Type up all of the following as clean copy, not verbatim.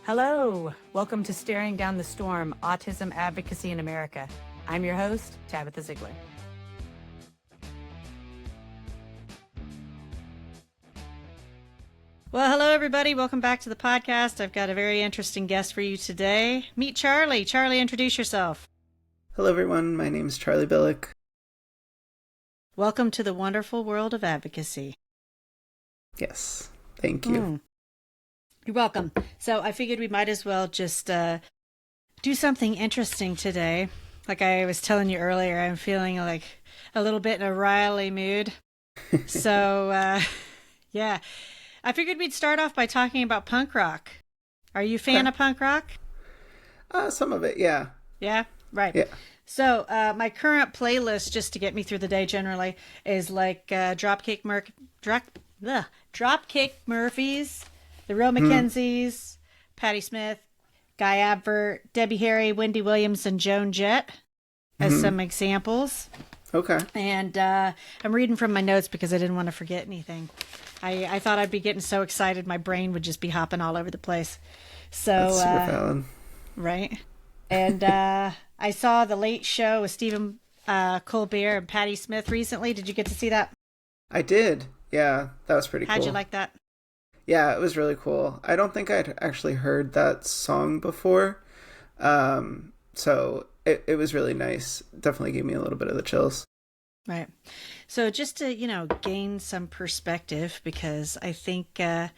Hello, welcome to Staring Down the Storm, Autism Advocacy in America. I'm your host, Tabitha Ziegler. Well, hello, everybody. Welcome back to the podcast. I've got a very interesting guest for you today. Meet Charlie. Charlie, introduce yourself. Hello, everyone. My name is Charlie Biluck. Welcome to the wonderful world of advocacy. Yes, thank you. You're welcome. So I figured we might as well just do something interesting today. Like I was telling you earlier, I'm feeling like a little bit in a Riley mood. So, yeah. I figured we'd start off by talking about punk rock. Are you a fan of punk rock? Some of it, yeah. Yeah? Right. Yeah. So my current playlist, just to get me through the day generally, is like Dropkick Murphys, the Real Mackenzies, Patti Smith, Guy Advert, Debbie Harry, Wendy Williams, and Joan Jett as some examples. Okay. And I'm reading from my notes because I didn't want to forget anything. I thought I'd be getting so excited my brain would just be hopping all over the place. So that's super valid. Right. And I saw The Late Show with Stephen Colbert and Patti Smith recently. Did you get to see that? I did. Yeah, that was pretty cool. How'd you like that? Yeah, it was really cool. I don't think I'd actually heard that song before. So it was really nice. Definitely gave me a little bit of the chills. Right. So just to, gain some perspective, because I think, there's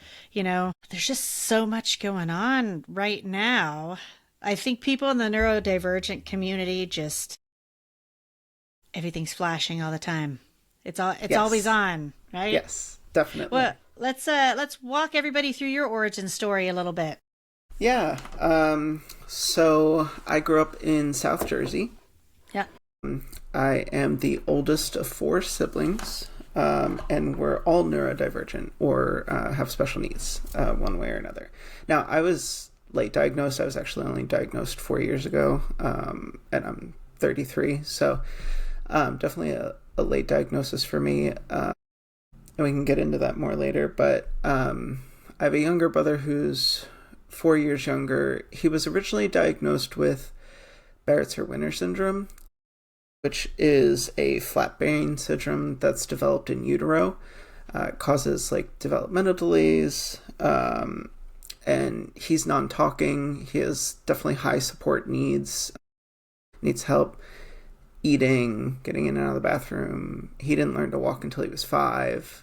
just so much going on right now. I think people in the neurodivergent community everything's flashing all the time. It's always on, right? Yes, definitely. Well, let's walk everybody through your origin story a little bit. Yeah. So I grew up in South Jersey. Yeah. I am the oldest of 4 siblings, and we're all neurodivergent or have special needs one way or another. Now, I was late diagnosed. I was actually only diagnosed 4 years ago, and I'm 33, so definitely a late diagnosis for me, and we can get into that more later, but I have a younger brother who's 4 years younger. He was originally diagnosed with Barrett's-Winter syndrome, which is a flat brain syndrome that's developed in utero. It causes developmental delays, and he's non-talking. He has definitely high support needs help eating, getting in and out of the bathroom. He didn't learn to walk until he was 5.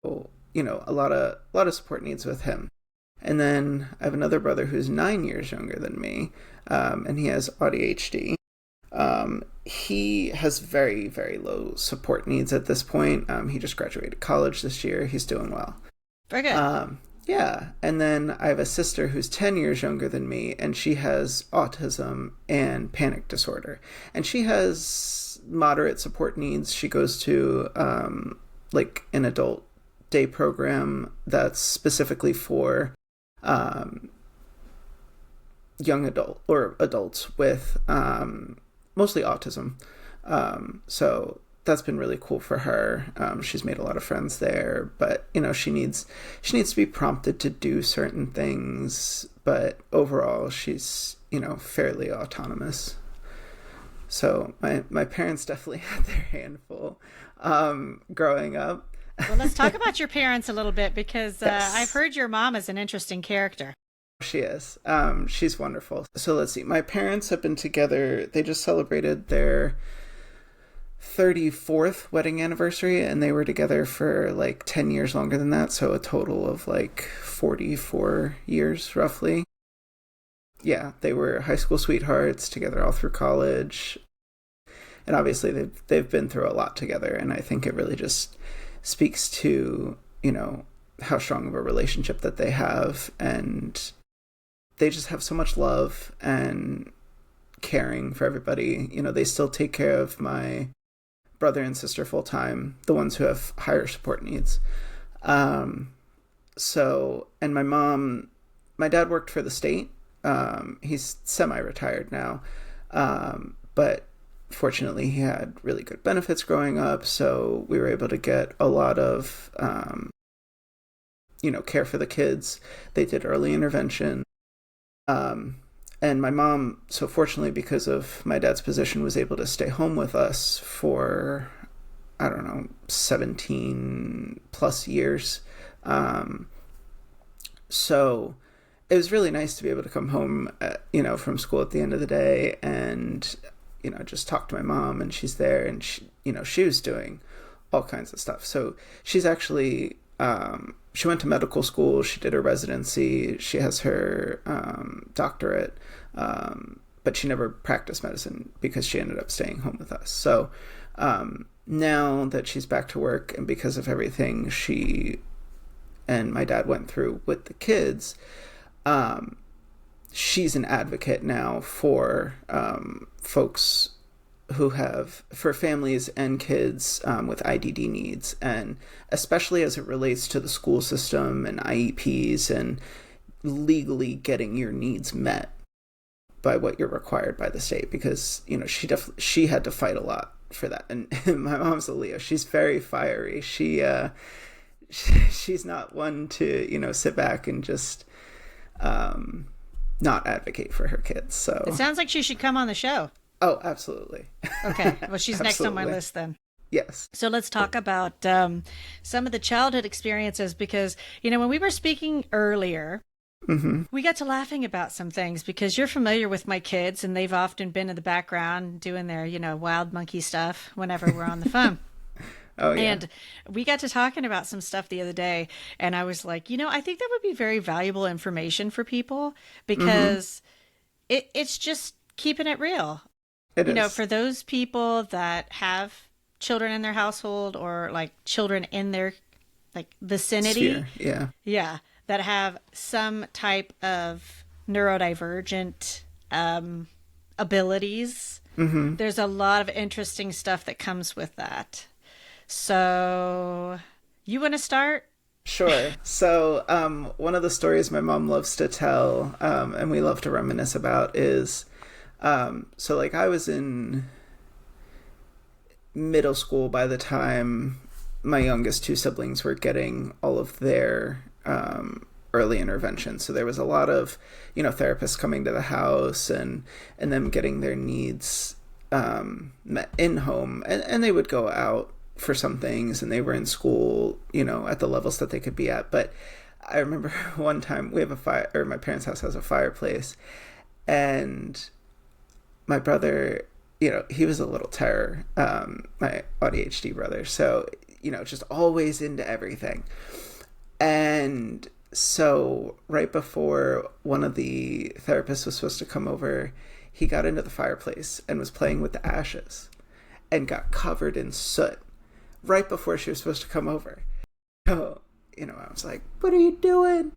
So, a lot of support needs with him. And then I have another brother who's 9 years younger than me, and he has ADHD. He has very, very low support needs at this point. He just graduated college this year. He's doing well. Very good. Yeah. And then I have a sister who's 10 years younger than me, and she has autism and panic disorder. And she has moderate support needs. She goes to, an adult day program that's specifically for, young adults with, mostly autism. So that's been really cool for her. She's made a lot of friends there, but she needs to be prompted to do certain things, but overall she's, fairly autonomous. So my parents definitely had their handful growing up. Well, let's talk about your parents a little bit, because Yes. I've heard your mom is an interesting character. She is. She's wonderful. So let's see. My parents have been together. They just celebrated their 34th wedding anniversary, and they were together for 10 years longer than that. So a total of 44 years roughly. Yeah, they were high school sweethearts together all through college. And obviously they've been through a lot together. And I think it really just speaks to, how strong of a relationship that they have, and they just have so much love and caring for everybody. They still take care of my brother and sister full time, the ones who have higher support needs. So, and my dad worked for the state. He's semi-retired now. But fortunately he had really good benefits growing up. So we were able to get a lot of, care for the kids. They did early intervention. And my mom, so fortunately, because of my dad's position, was able to stay home with us for, I don't know, 17 plus years. So it was really nice to be able to come home, from school at the end of the day and, just talk to my mom, and she's there, and she was doing all kinds of stuff. So she's actually, she went to medical school, she did her residency, she has her doctorate, but she never practiced medicine because she ended up staying home with us. So now that she's back to work, and because of everything she and my dad went through with the kids, she's an advocate now for folks for families and kids with IDD needs, and especially as it relates to the school system and IEPs and legally getting your needs met by what you're required by the state, because she had to fight a lot for that. And my mom's a Leo. She's very fiery. She's not one to sit back and just not advocate for her kids. So it sounds like she should come on the show. Oh, absolutely. Okay. Well, she's next on my list then. Yes. So let's talk about some of the childhood experiences, because, when we were speaking earlier, we got to laughing about some things, because you're familiar with my kids and they've often been in the background doing their, wild monkey stuff whenever we're on the phone. Oh, yeah. And we got to talking about some stuff the other day, and I was like, I think that would be very valuable information for people, because it's just keeping it real. It is. For those people that have children in their household, or like children in their vicinity. Sphere. Yeah. Yeah. That have some type of neurodivergent abilities. There's a lot of interesting stuff that comes with that. So you want to start? Sure. So one of the stories my mom loves to tell, and we love to reminisce about, is I was in middle school by the time my youngest two siblings were getting all of their early intervention. So there was a lot of, therapists coming to the house and them getting their needs met in home, and they would go out for some things, and they were in school, at the levels that they could be at. But I remember one time we have a fire, or my parents' house has a fireplace, and my brother, he was a little terror, my ADHD brother. So, just always into everything. And so right before one of the therapists was supposed to come over, he got into the fireplace and was playing with the ashes and got covered in soot right before she was supposed to come over. So, I was like, what are you doing?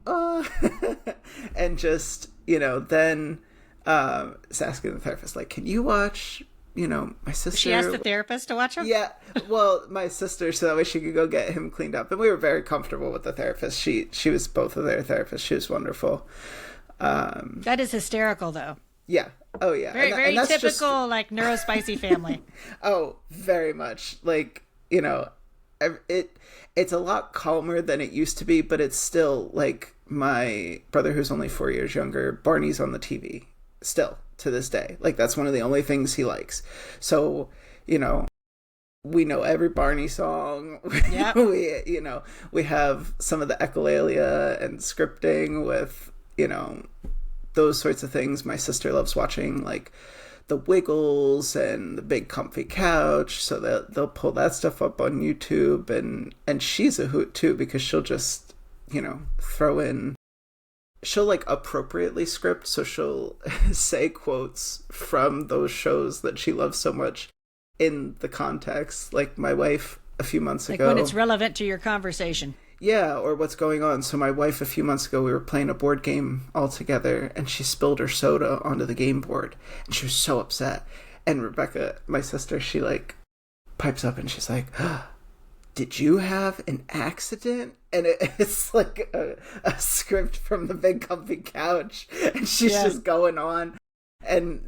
And just, then is asking the therapist, like, can you watch, my sister? She asked the therapist to watch him? Yeah. Well, my sister, so that way she could go get him cleaned up. And we were very comfortable with the therapist. She was both of their therapists. She was wonderful. That is hysterical, though. Yeah. Oh, yeah. Very, very typical, Neurospicy family. Oh, very much. It's a lot calmer than it used to be, but it's still, my brother, who's only 4 years younger, Barney's on the TV still to this day. That's one of the only things he likes. So, we know every Barney song. Yep. We have some of the echolalia and scripting with, those sorts of things. My sister loves watching the Wiggles and the Big Comfy Couch, so that they'll pull that stuff up on YouTube, and she's a hoot too, because she'll just throw in, she'll appropriately script, so she'll say quotes from those shows that she loves so much in the context. My wife a few months ago, when it's relevant to your conversation. Yeah, or what's going on. So my wife, a few months ago, we were playing a board game all together, and she spilled her soda onto the game board, and she was so upset. And Rebecca, my sister, she pipes up and she's like, did you have an accident? And it's a script from the Big Comfy Couch, and she's just going on. And,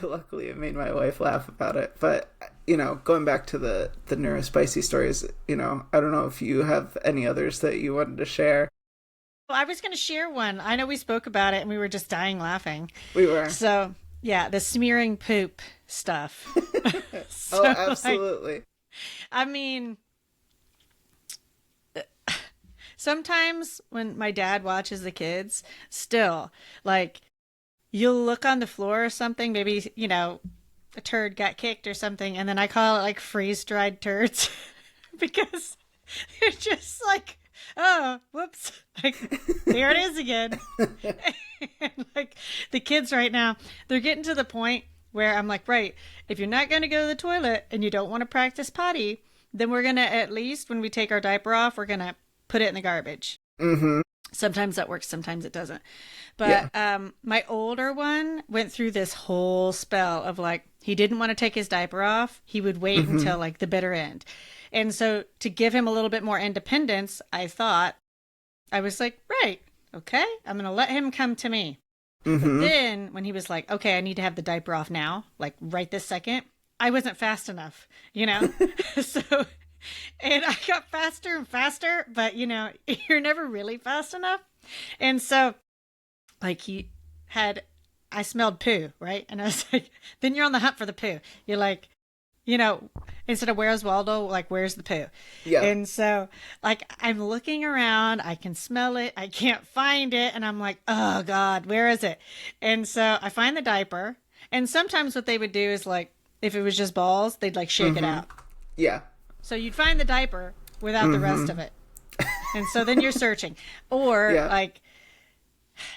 luckily it made my wife laugh about it. But, going back to the Neurospicy stories, I don't know if you have any others that you wanted to share. Well, I was going to share one. I know we spoke about it and we were just dying laughing. We were. So, yeah, the smearing poop stuff. Oh, absolutely. I mean, sometimes when my dad watches the kids, still, like, you'll look on the floor or something, maybe, a turd got kicked or something, and then I call it like freeze-dried turds because they're just like, oh, whoops, like, there it is again. And, like, the kids right now, they're getting to the point where I'm like, right, if you're not going to go to the toilet and you don't want to practice potty, then we're going to, at least when we take our diaper off, we're going to put it in the garbage. Mm-hmm. Sometimes that works, sometimes it doesn't. But my older one went through this whole spell of, like, he didn't want to take his diaper off. He would wait until, like, the bitter end. And so to give him a little bit more independence, I was like, right, okay, I'm going to let him come to me. Mm-hmm. But then when he was like, okay, I need to have the diaper off now, like right this second, I wasn't fast enough, So, and I got faster and faster, but, you're never really fast enough. And so, like, I smelled poo, right? And I was like, then you're on the hunt for the poo. You're like, instead of where's Waldo, like, where's the poo? Yeah. And so, like, I'm looking around, I can smell it, I can't find it, and I'm like, oh God, where is it? And so I find the diaper, and sometimes what they would do is, like, if it was just balls, they'd, like, shake it out. Yeah. So you'd find the diaper without the rest of it. And so then you're searching. Or, like,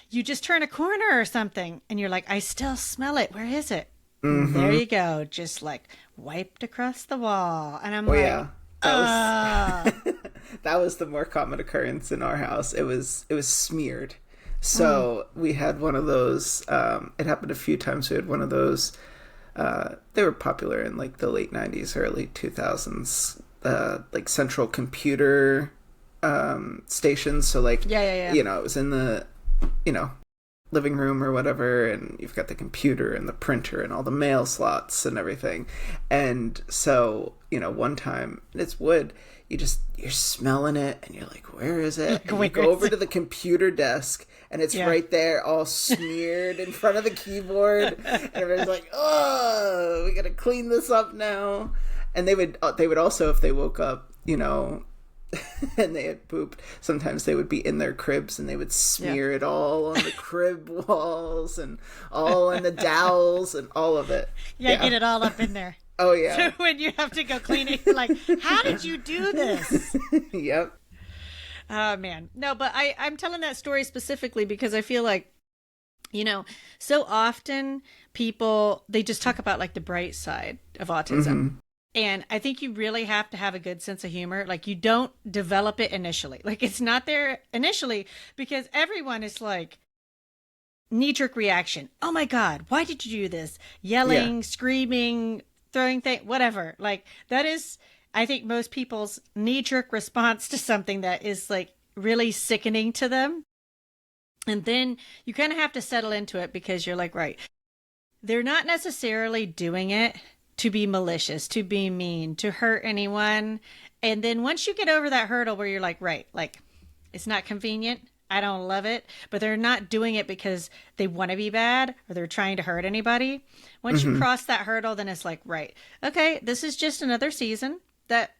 you just turn a corner or something, and you're like, I still smell it. Where is it? There you go. Just, like, wiped across the wall. And I'm like, yeah. That was the more common occurrence in our house. It was smeared. So we had one of those. It happened a few times. We had one of those. They were popular in, like, the late 90s, early 2000s. Like, central computer stations. So, like, it was in the, living room or whatever, and you've got the computer and the printer and all the mail slots and everything. And so, one time, it's wood, you're smelling it and you're like, where is it? And you go over to the computer desk and it's right there, all smeared in front of the keyboard. And everybody's like, oh, we gotta clean this up now. And they would also, if they woke up, and they had pooped, sometimes they would be in their cribs and they would smear it all on the crib walls and all on the dowels and all of it. Get it all up in there. Oh, yeah. So when you have to go clean it, you're like, how did you do this? Yep. Oh, man. No, but I'm telling that story specifically because I feel like, so often people, they just talk about, like, the bright side of autism. And I think you really have to have a good sense of humor. Like, you don't develop it initially. Like, it's not there initially because everyone is like, knee-jerk reaction. Oh my God, why did you do this? Yelling, screaming, throwing things, whatever. Like, that is, I think, most people's knee-jerk response to something that is, like, really sickening to them. And then you kind of have to settle into it because you're like, right, they're not necessarily doing it to be malicious, to be mean, to hurt anyone. And then once you get over that hurdle where you're like, right, like, it's not convenient, I don't love it, but they're not doing it because they want to be bad or they're trying to hurt anybody. Once you cross that hurdle, then it's like, right, okay, this is just another season that,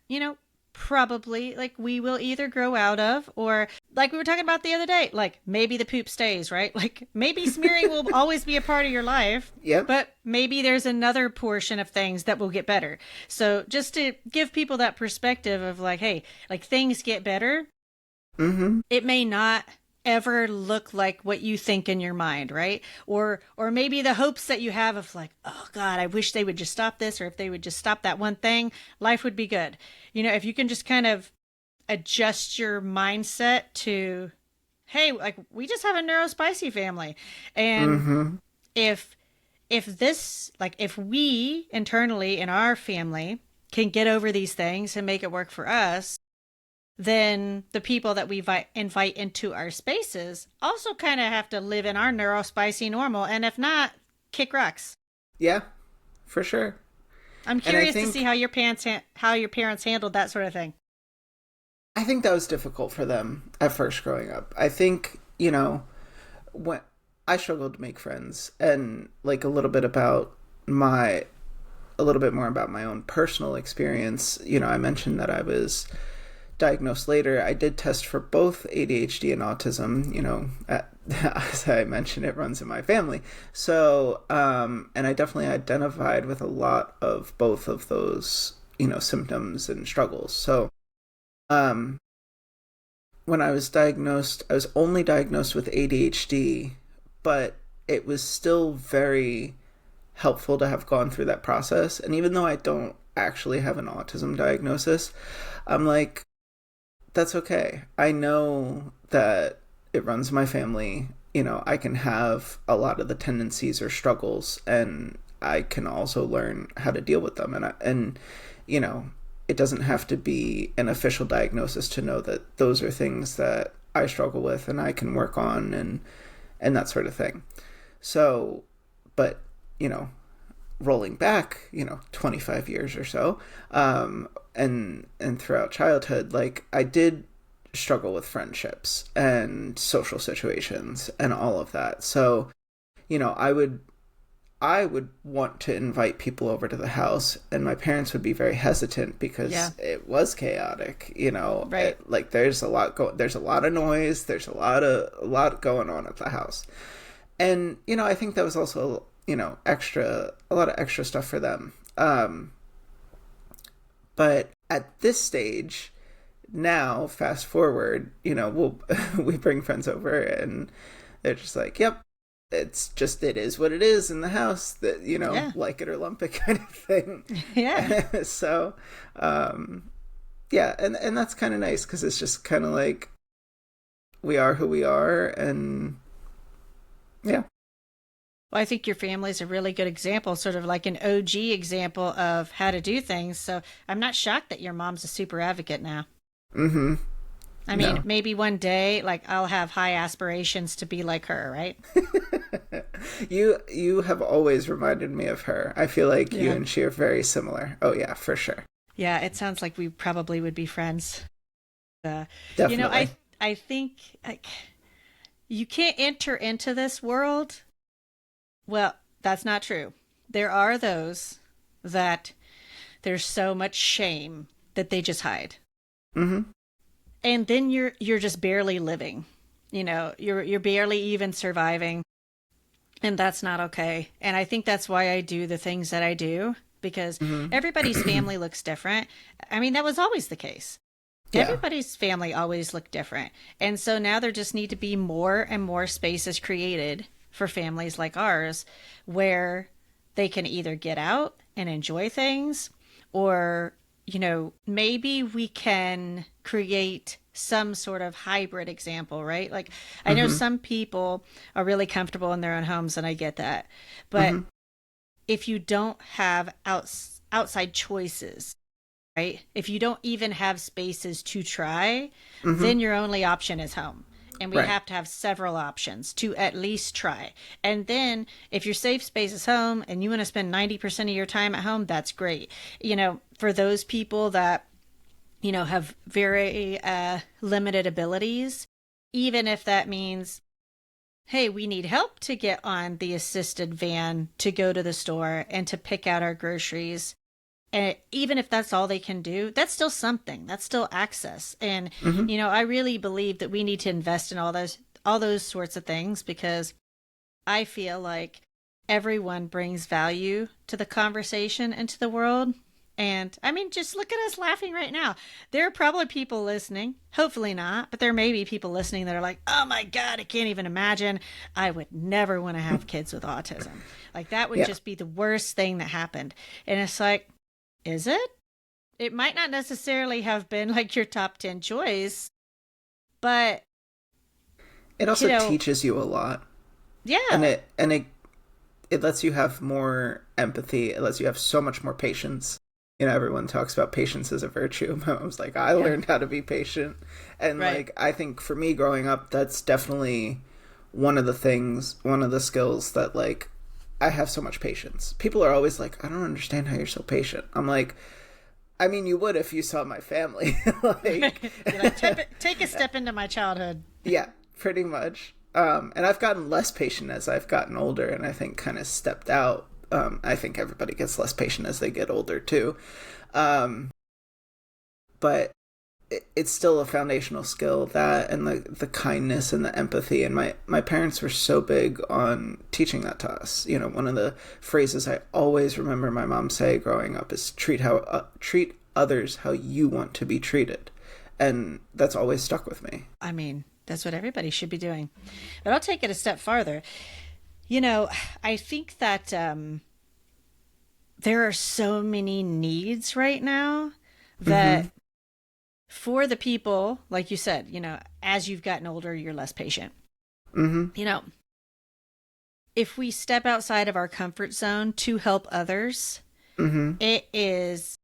probably, like, we will either grow out of, or like we were talking about the other day, like, maybe the poop stays, right? Like, maybe smearing will always be a part of your life, but maybe there's another portion of things that will get better. So just to give people that perspective of, like, hey, like, things get better. It may not ever look like what you think in your mind, right? Or maybe the hopes that you have of, like, oh God, I wish they would just stop this, or if they would just stop that one thing, life would be good. If you can just kind of adjust your mindset to, hey, like, we just have a Neurospicy family. And if this, like, if we internally in our family can get over these things and make it work for us, then the people that we invite into our spaces also kind of have to live in our neurospicy normal. And if not, kick rocks. Yeah, for sure. I'm curious to see how your parents handled that sort of thing. I think that was difficult for them at first growing up. I think, when I struggled to make friends, and like a little bit more about my own personal experience. I mentioned that I was diagnosed later. I did test for both ADHD and autism. As I mentioned, it runs in my family. So, and I definitely identified with a lot of both of those, symptoms and struggles. So, when I was diagnosed, I was only diagnosed with ADHD, but it was still very helpful to have gone through that process. And even though I don't actually have an autism diagnosis, I'm like, that's okay. I know that it runs my family. I can have a lot of the tendencies or struggles, and I can also learn how to deal with them. And it doesn't have to be an official diagnosis to know that those are things that I struggle with and I can work on and that sort of thing. So, but, rolling back, 25 years or so, and throughout childhood, like I did struggle with friendships and social situations and all of that. So, I would want to invite people over to the house, and my parents would be very hesitant because it was chaotic, Right. Like there's a lot of noise, there's a lot going on at the house. And, I think that was also, a lot of extra stuff for them. But at this stage, now, fast forward, we bring friends over and they're just like, yep, it is what it is in the house, that, like it or lump it kind of thing. Yeah. So, yeah. And that's kind of nice because it's just kind of like, we are who we are. And yeah. Well, I think your family is a really good example, sort of like an OG example of how to do things. So I'm not shocked that your mom's a super advocate now. Mm-hmm. I mean, maybe one day, like, I'll have high aspirations to be like her, right? You have always reminded me of her. I feel like you and she are very similar. Oh, yeah, for sure. Yeah, it sounds like we probably would be friends. Definitely. I think you can't enter into this world. Well, that's not true. There are those that there's so much shame that they just hide. Mm-hmm. And then you're just barely living. You're barely even surviving. And that's not okay. And I think that's why I do the things that I do, because everybody's family looks different. I mean, that was always the case. Yeah. Everybody's family always looked different. And so now there just need to be more and more spaces created for families like ours where they can either get out and enjoy things, or, maybe we can create some sort of hybrid example, right? Like, I know some people are really comfortable in their own homes, and I get that. But if you don't have outside choices, right? If you don't even have spaces to try, then your only option is home. And we have to have several options to at least try. And then if your safe space is home and you want to spend 90% of your time at home, that's great. For those people that, have very limited abilities, even if that means, hey, we need help to get on the assisted van to go to the store and to pick out our groceries. And even if that's all they can do, that's still something. That's still access. And, I really believe that we need to invest in all those sorts of things, because I feel like everyone brings value to the conversation and to the world. And I mean, just look at us laughing right now. There are probably people listening, hopefully not, but there may be people listening that are like, oh my God, I can't even imagine. I would never want to have kids with autism. Like, that would just be the worst thing that happened. And it's like, is it? It might not necessarily have been like your top 10 choice, but it also teaches you a lot. Yeah. And it lets you have more empathy. It lets you have so much more patience. everyone talks about patience as a virtue. I was like, I learned how to be patient. And like, I think for me growing up, that's definitely one of the skills that like, I have so much patience. People are always like, I don't understand how you're so patient. I'm like, I mean, you would if you saw my family. Like, take a step into my childhood. Yeah, pretty much. And I've gotten less patient as I've gotten older, and I think kind of stepped out. I think everybody gets less patient as they get older too. But it's still a foundational skill, that and the kindness and the empathy. And my parents were so big on teaching that to us. One of the phrases I always remember my mom say growing up is treat others how you want to be treated. And that's always stuck with me. I mean, that's what everybody should be doing. But I'll take it a step farther. I think that there are so many needs right now that for the people, like you said, as you've gotten older, you're less patient. If we step outside of our comfort zone to help others, it is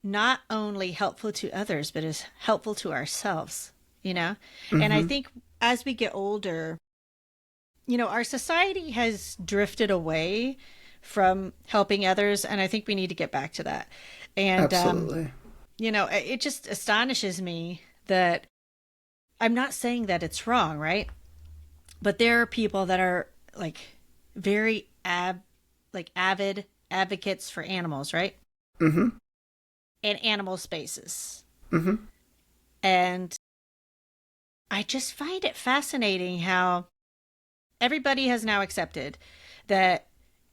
not only helpful to others, but is helpful to ourselves, And I think as we get older, our society has drifted away from helping others, and I think we need to get back to that. And absolutely. It just astonishes me that I'm not saying that it's wrong, right? But there are people that are like very avid advocates for animals, right? And animal spaces. And I just find it fascinating how everybody has now accepted that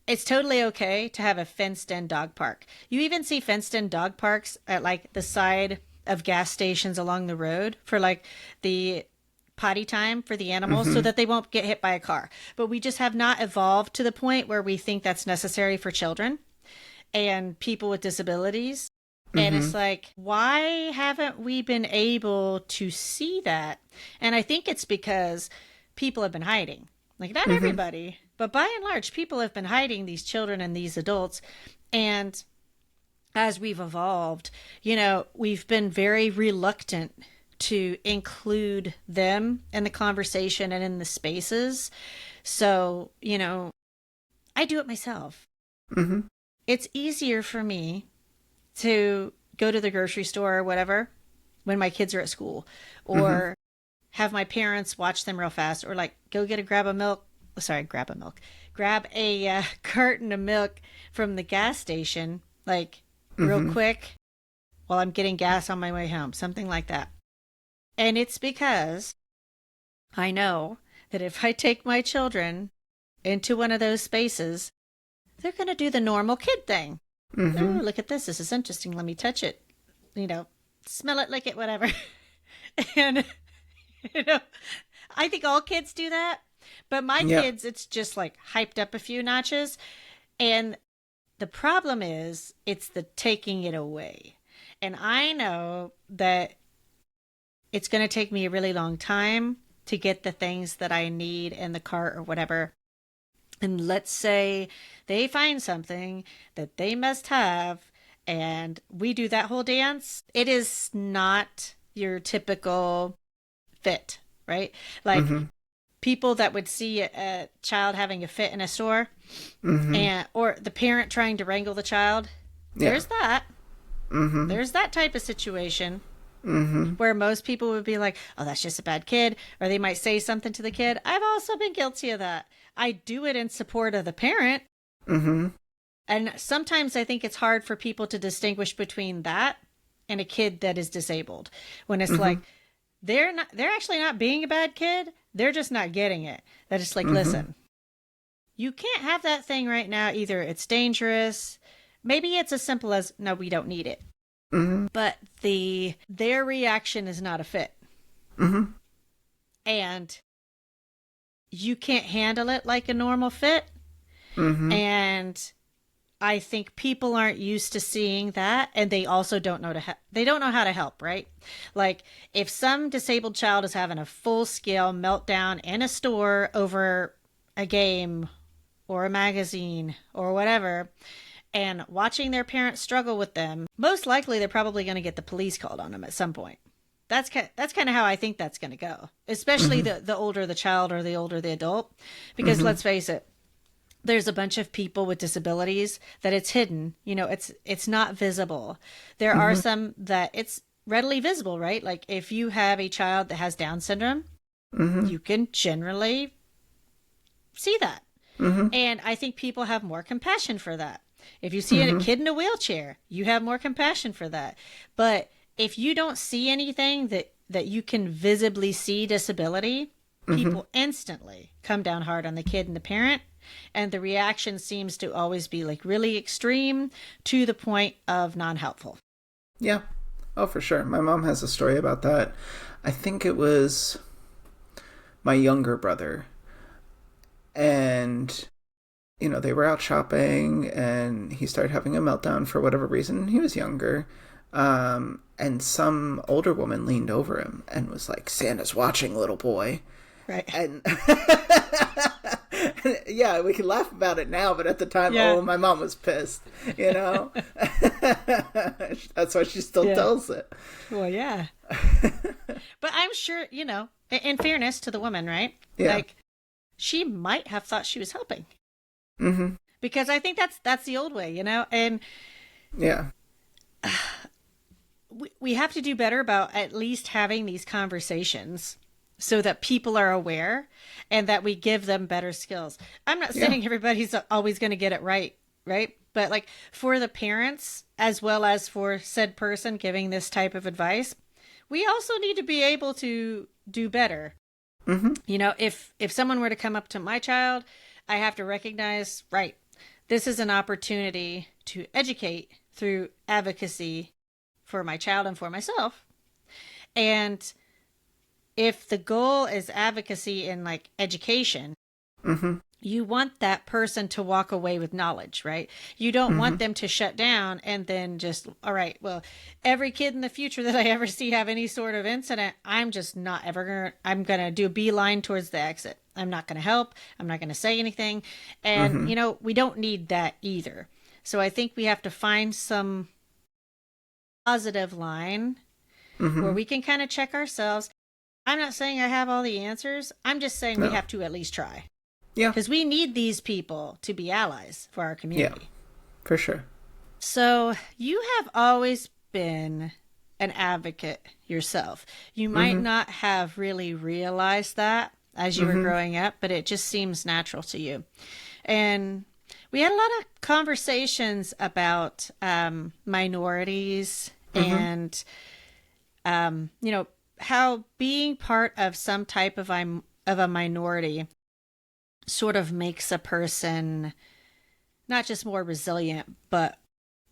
it's totally okay to have a fenced-in dog park. You even see fenced-in dog parks at like the side of gas stations along the road for like the potty time for the animals so that they won't get hit by a car. But we just have not evolved to the point where we think that's necessary for children and people with disabilities. And it's like, why haven't we been able to see that? And I think it's because people have been hiding. Like, not everybody, but by and large, people have been hiding these children and these adults. And as we've evolved, we've been very reluctant to include them in the conversation and in the spaces. So, I do it myself. It's easier for me to go to the grocery store or whatever when my kids are at school, or have my parents watch them real fast, or like go grab a carton of milk from the gas station, like real quick while I'm getting gas on my way home, something like that. And it's because I know that if I take my children into one of those spaces, they're going to do the normal kid thing. Oh, look at this. This is interesting. Let me touch it. Smell it, lick it, whatever. And, I think all kids do that. But my kids, it's just like hyped up a few notches. And the problem is, it's the taking it away. And I know that it's going to take me a really long time to get the things that I need in the cart or whatever. And let's say they find something that they must have, and we do that whole dance. It is not your typical fit, right? Like people that would see a child having a fit in a store, or the parent trying to wrangle the child. There's that. There's that type of situation. Where most people would be like, oh, that's just a bad kid. Or they might say something to the kid. I've also been guilty of that. I do it in support of the parent. And sometimes I think it's hard for people to distinguish between that and a kid that is disabled. When it's like, they're actually not being a bad kid. They're just not getting it. That it's like, listen, you can't have that thing right now. Either it's dangerous. Maybe it's as simple as, no, we don't need it. But their reaction is not a fit. And you can't handle it like a normal fit. And I think people aren't used to seeing that, and they also don't know they don't know how to help, right? Like if some disabled child is having a full-scale meltdown in a store over a game or a magazine or whatever, and watching their parents struggle with them, most likely they're probably going to get the police called on them at some point. That's kind of how I think that's going to go, especially the older the child or the older the adult. Because let's face it, there's a bunch of people with disabilities that it's hidden. It's not visible. There are some that it's readily visible, right? Like if you have a child that has Down syndrome, you can generally see that. And I think people have more compassion for that. If you see a kid in a wheelchair, you have more compassion for that. But if you don't see anything that you can visibly see disability, people instantly come down hard on the kid and the parent. And the reaction seems to always be like really extreme to the point of non-helpful. Yeah. Oh, for sure. My mom has a story about that. I think it was my younger brother. And, they were out shopping and he started having a meltdown for whatever reason. He was younger. And some older woman leaned over him and was like, "Santa's watching, little boy." Right. And yeah, we can laugh about it now, but at the time, my mom was pissed, That's why she still tells it. Well, yeah. But I'm sure, in fairness to the woman, right? Yeah. Like, she might have thought she was helping. Mm-hmm. Because I think that's the old way, And yeah. We have to do better about at least having these conversations so that people are aware and that we give them better skills. I'm not saying everybody's always going to get it right? But like for the parents, as well as for said person giving this type of advice, we also need to be able to do better. If someone were to come up to my child, I have to recognize, right, this is an opportunity to educate through advocacy for my child and for myself. And if the goal is advocacy in like education, you want that person to walk away with knowledge, right? You don't want them to shut down and then just, all right, well, every kid in the future that I ever see have any sort of incident, I'm just not ever going to, I'm going to do a beeline towards the exit. I'm not going to help. I'm not going to say anything. And, we don't need that either. So I think we have to find some positive line where we can kind of check ourselves. I'm not saying I have all the answers. I'm just saying we have to at least try. Yeah. Because we need these people to be allies for our community. Yeah, for sure. So you have always been an advocate yourself. You might not have really realized that as you were growing up, but it just seems natural to you. And we had a lot of conversations about minorities and, how being part of some type of a minority sort of makes a person not just more resilient, but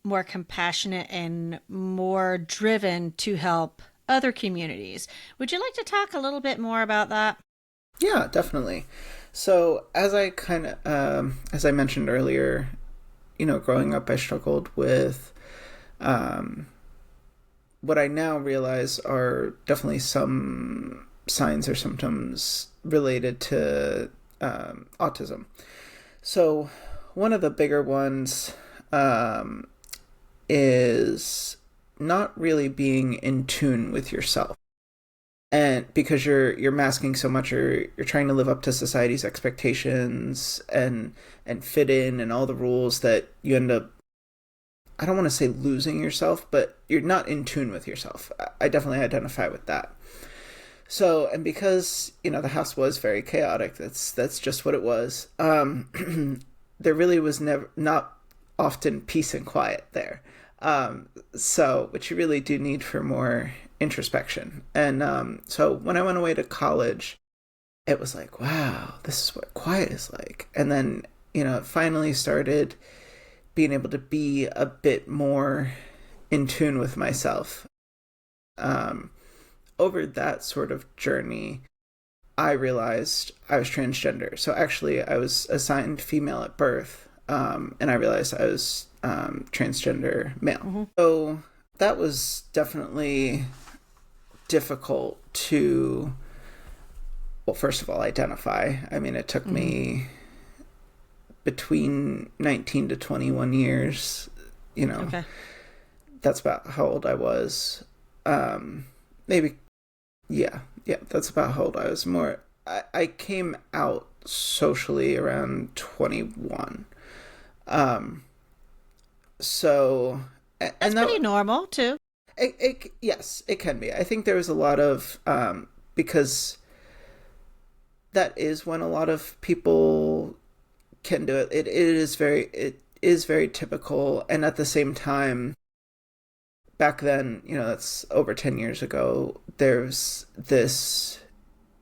more compassionate and more driven to help other communities. Would you like to talk a little bit more about that? Yeah, definitely. So as I mentioned earlier, growing up, I struggled with what I now realize are definitely some signs or symptoms related to autism. So one of the bigger ones is not really being in tune with yourself. And because you're masking so much, or you're trying to live up to society's expectations and fit in and all the rules, that you end up, I don't want to say losing yourself, but you're not in tune with yourself. I definitely identify with that. So, and because, the house was very chaotic, that's just what it was. There really was not often peace and quiet there. So, which you really do need for more introspection. And so when I went away to college, it was like, wow, this is what quiet is like. And then, it finally started being able to be a bit more in tune with myself. Over that sort of journey, I realized I was transgender. So actually, I was assigned female at birth, and I realized I was transgender male. So that was definitely difficult to, well, first of all, identify. I mean, it took me between 19 to 21 years, Okay. That's about how old I was. Maybe, yeah, that's about how old I was. I came out socially around 21. So, That's pretty normal too. Yes, it can be. I think there was a lot of, because that is when a lot of people can do it. It is very typical. And at the same time, back then, that's over 10 years ago, there's this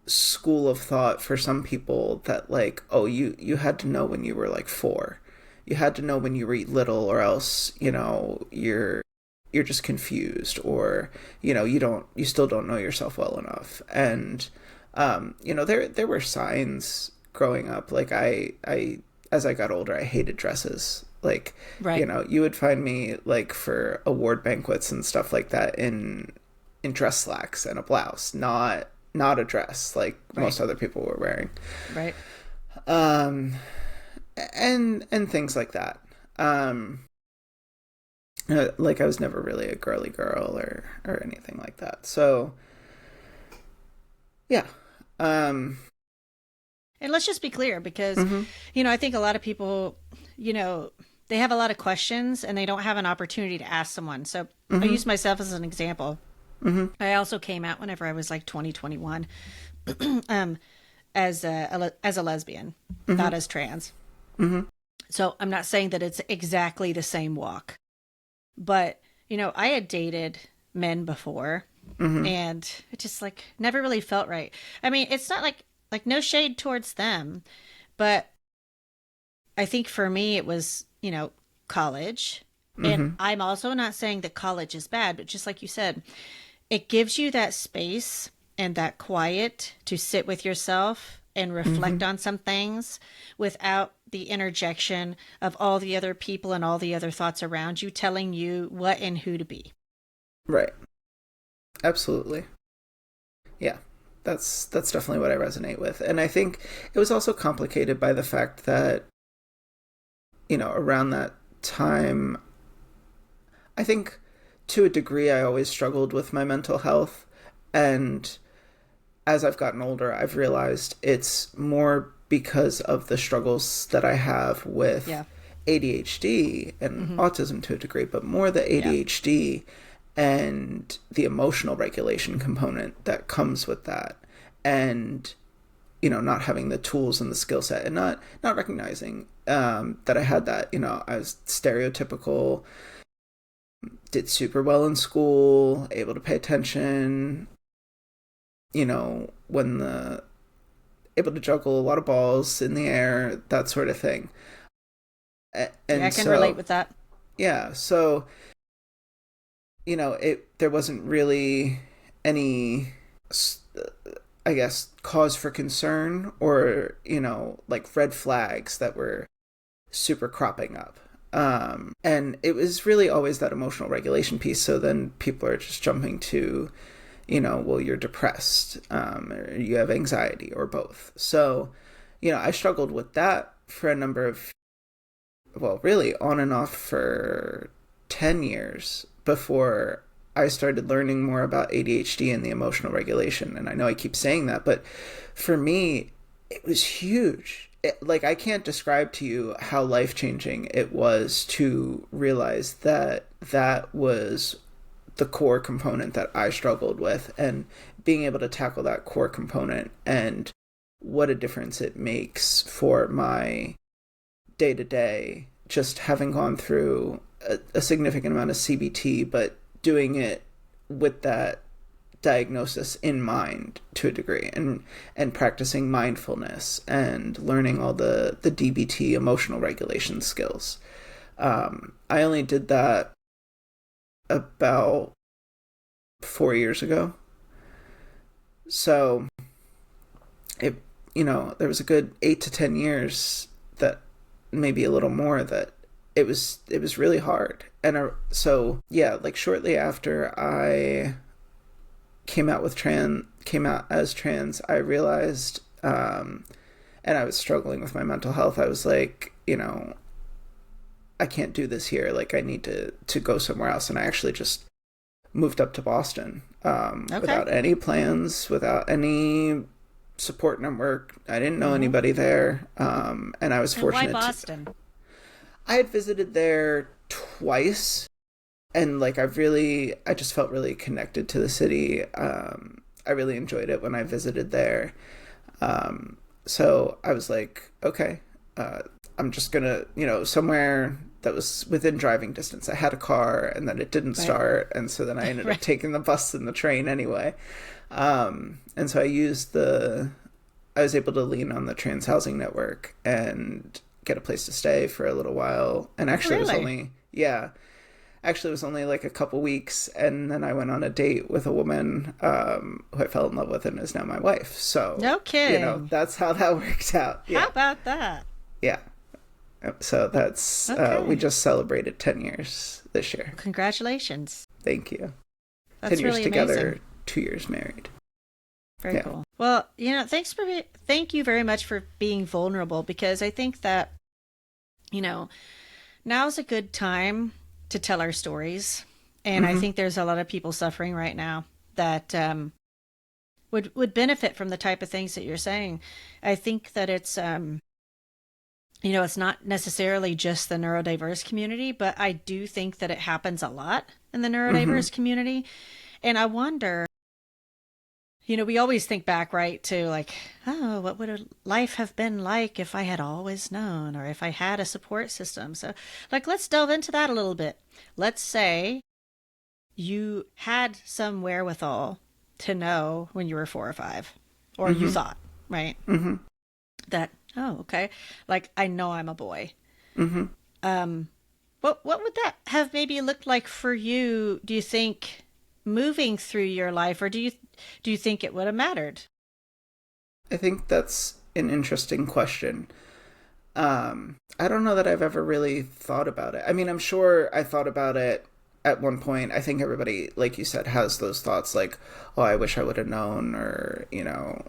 school of thought for some people that like, oh, you had to know when you were like 4. You had to know when you were little, or else, you're just confused, or, you still don't know yourself well enough. And, there were signs growing up. Like as I got older, I hated dresses. Like, Right. You would find me like for award banquets and stuff like that in dress slacks and a blouse, not a dress like most other people were wearing. Right. And things like that. Like I was never really a girly girl or anything like that. So yeah. And let's just be clear, because, I think a lot of people, they have a lot of questions and they don't have an opportunity to ask someone. So I use myself as an example. I also came out whenever I was like 20, 21, as a lesbian, not as trans. So I'm not saying that it's exactly the same walk, but, I had dated men before, and it just like never really felt right. I mean, it's not like no shade towards them, but I think for me it was, college. And I'm also not saying that college is bad, but just like you said, it gives you that space and that quiet to sit with yourself and reflect on some things without the interjection of all the other people and all the other thoughts around you telling you what and who to be. Right. Absolutely. Yeah. That's definitely what I resonate with. And I think it was also complicated by the fact that, around that time, I think to a degree I always struggled with my mental health. And as I've gotten older, I've realized it's more because of the struggles that I have with ADHD and autism to a degree, but more the ADHD and the emotional regulation component that comes with that. And, not having the tools and the skill set, and not recognizing that I had that. I was stereotypical, did super well in school, able to pay attention, able to juggle a lot of balls in the air, that sort of thing. And I can relate with that. Yeah, so, there wasn't really any, I guess, cause for concern, or, like red flags that were super cropping up. And it was really always that emotional regulation piece. So then people are just jumping to, well, you're depressed, or you have anxiety, or both. So, I struggled with that for a number of, well, really on and off for 10 years before I started learning more about ADHD and the emotional regulation. And I know I keep saying that, but for me, it was huge. I can't describe to you how life-changing it was to realize that that was the core component that I struggled with, and being able to tackle that core component and what a difference it makes for my day-to-day, just having gone through a significant amount of CBT, but doing it with that diagnosis in mind to a degree, and practicing mindfulness and learning all the DBT emotional regulation skills. I only did that about 4 years ago. So it, there was a good 8 to 10 years, that maybe a little more, that it was really hard. And so yeah, like shortly after I came out as trans, I realized, and I was struggling with my mental health. I was like, I can't do this here. Like, I need to go somewhere else. And I actually just moved up to Boston without any plans, without any support network. I didn't know anybody there. And I was fortunate. Why Boston? I had visited there twice, and like I just felt really connected to the city. I really enjoyed it when I visited there. So I was like, okay, I'm just gonna, somewhere that was within driving distance. I had a car, and then it didn't start, and so then I ended up taking the bus and the train anyway. And so I was able to lean on the trans housing network and get a place to stay for a little while. And actually it was only like a couple weeks, and then I went on a date with a woman who I fell in love with and is now my wife. So no kidding. That's how that worked out. Yeah. How about that? Yeah. So that's we just celebrated 10 years this year. Congratulations. Thank you. That's 10 years really together, amazing. 2 years married. Very cool. Well, thank you very much for being vulnerable, because I think that, now's a good time to tell our stories. And I think there's a lot of people suffering right now that would benefit from the type of things that you're saying. I think that it's, it's not necessarily just the neurodiverse community, but I do think that it happens a lot in the neurodiverse community. And I wonder, we always think back, right, to like, oh, what would life have been like if I had always known, or if I had a support system? So, like, let's delve into that a little bit. Let's say you had some wherewithal to know when you were 4 or 5, or you thought, right, that, oh, okay, like, I know I'm a boy. What would that have maybe looked like for you, do you think, moving through your life, or do you think it would have mattered? I think that's an interesting question. I don't know that I've ever really thought about it. I mean, I'm sure I thought about it at one point. I think everybody, like you said, has those thoughts like, oh, I wish I would have known, or,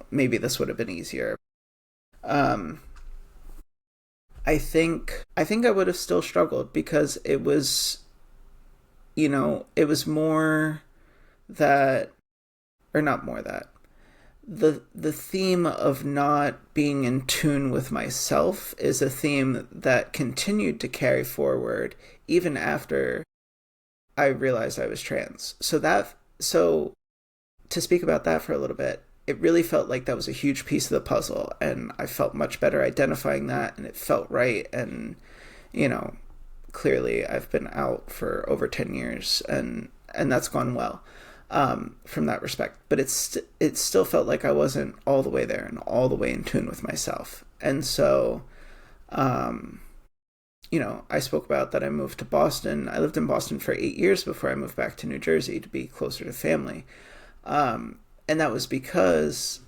maybe this would have been easier. I think I would have still struggled, because it was, it was more that, or not more that, the theme of not being in tune with myself is a theme that continued to carry forward even after I realized I was trans. So to speak about that for a little bit, it really felt like that was a huge piece of the puzzle, and I felt much better identifying that, and it felt right. And, clearly I've been out for over 10 years, and that's gone well. From that respect, but it still felt like I wasn't all the way there and all the way in tune with myself. And so, I spoke about that I moved to Boston. I lived in Boston for 8 years before I moved back to New Jersey to be closer to family. And that was because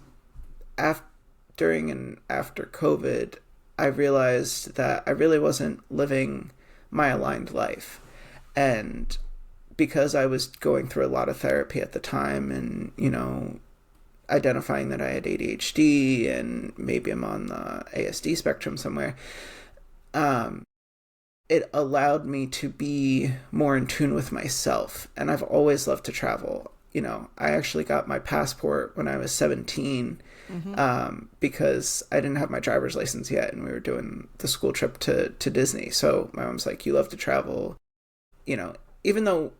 during and after COVID, I realized that I really wasn't living my aligned life. And because I was going through a lot of therapy at the time, and, identifying that I had ADHD and maybe I'm on the ASD spectrum somewhere, it allowed me to be more in tune with myself. And I've always loved to travel. I actually got my passport when I was 17, because I didn't have my driver's license yet, and we were doing the school trip to Disney. So my mom's like, you love to travel, even though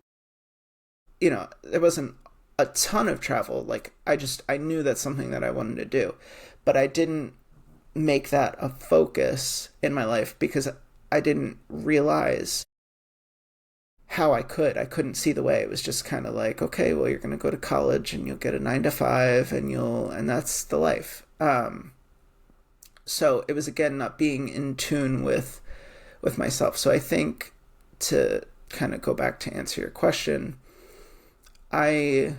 there wasn't a ton of travel. Like, I knew that's something that I wanted to do, but I didn't make that a focus in my life because I didn't realize how I couldn't see the way. It was just kind of like, okay, well, you're going to go to college and you'll get a 9 to 5 and that's the life. So it was, again, not being in tune with myself. So I think, to kind of go back to answer your question, I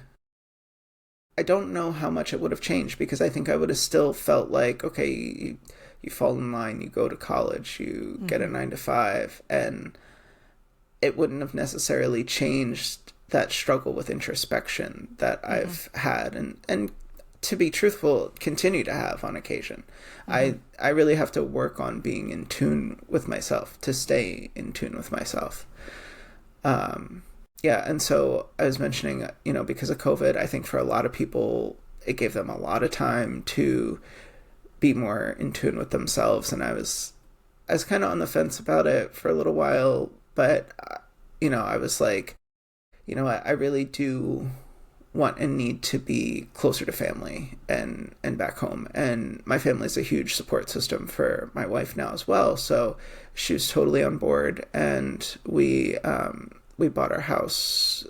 don't know how much it would have changed, because I think I would have still felt like, okay, you fall in line, you go to college, you get a 9 to 5, and it wouldn't have necessarily changed that struggle with introspection that I've had. And to be truthful, continue to have on occasion. I really have to work on being in tune with myself to stay in tune with myself. And so I was mentioning, because of COVID, I think for a lot of people, it gave them a lot of time to be more in tune with themselves. And I was kind of on the fence about it for a little while, but, I was like, I really do want and need to be closer to family and back home. And my family is a huge support system for my wife now as well. So she was totally on board, and we bought our house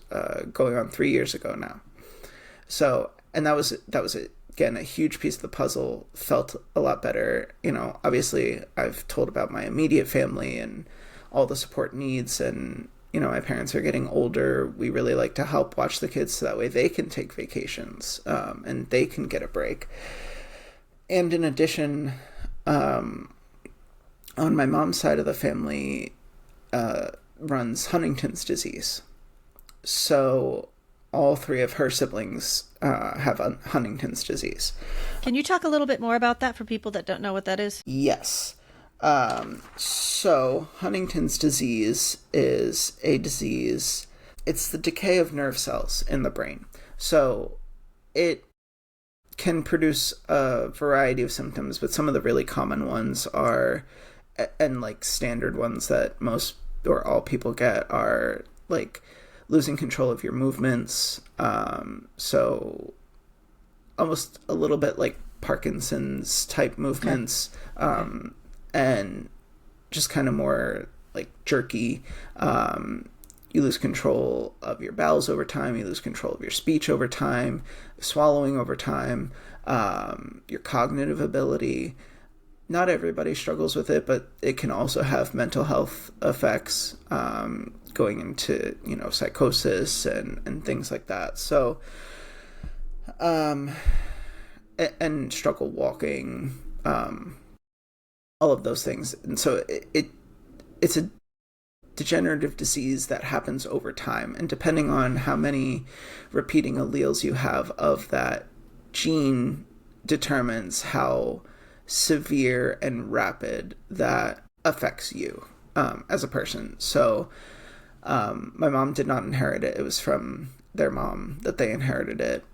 going on 3 years ago now. So, and that was again a huge piece of the puzzle. Felt a lot better. Obviously I've told about my immediate family and all the support needs, and my parents are getting older. We really like to help watch the kids so that way they can take vacations and they can get a break. And in addition, on my mom's side of the family runs Huntington's disease. So all three of her siblings have Huntington's disease. Can you talk a little bit more about that for people that don't know what that is? Yes. So Huntington's disease is a disease. It's the decay of nerve cells in the brain. So it can produce a variety of symptoms, but some of the really common ones are, and like standard ones that most or all people get, are like losing control of your movements. So almost a little bit like Parkinson's type movements. Okay. And just kind of more like jerky. You lose control of your bowels over time. You lose control of your speech over time, swallowing over time, your cognitive ability. Not everybody struggles with it, but it can also have mental health effects, going into, psychosis and things like that. So, and struggle walking, all of those things. And so it's a degenerative disease that happens over time. And depending on how many repeating alleles you have of that gene determines how severe and rapid that affects you as a person. So my mom did not inherit it. It was from their mom that they inherited it.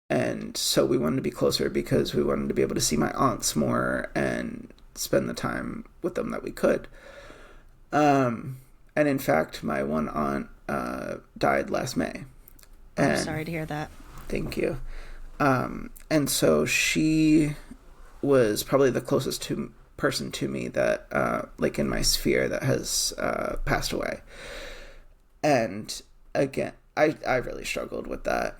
And so we wanted to be closer because we wanted to be able to see my aunts more and spend the time with them that we could. And in fact, my one aunt died last May. I'm sorry to hear that. Thank you. And so she was probably the closest person to me that, like in my sphere, that has passed away. And again, I really struggled with that.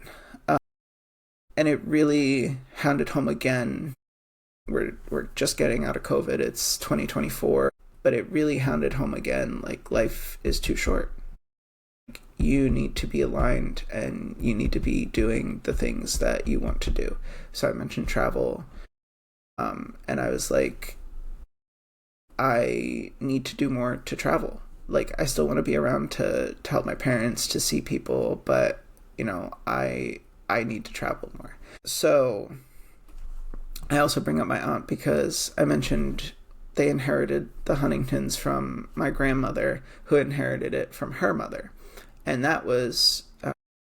And it really hounded home again. We're just getting out of COVID. It's 2024. But it really hounded home again. Like, life is too short. You need to be aligned and you need to be doing the things that you want to do. So I mentioned travel. And I was like, I need to do more to travel. Like, I still want to be around to help my parents, to see people, but, I need to travel more. So I also bring up my aunt because I mentioned they inherited the Huntingtons from my grandmother, who inherited it from her mother. And that was,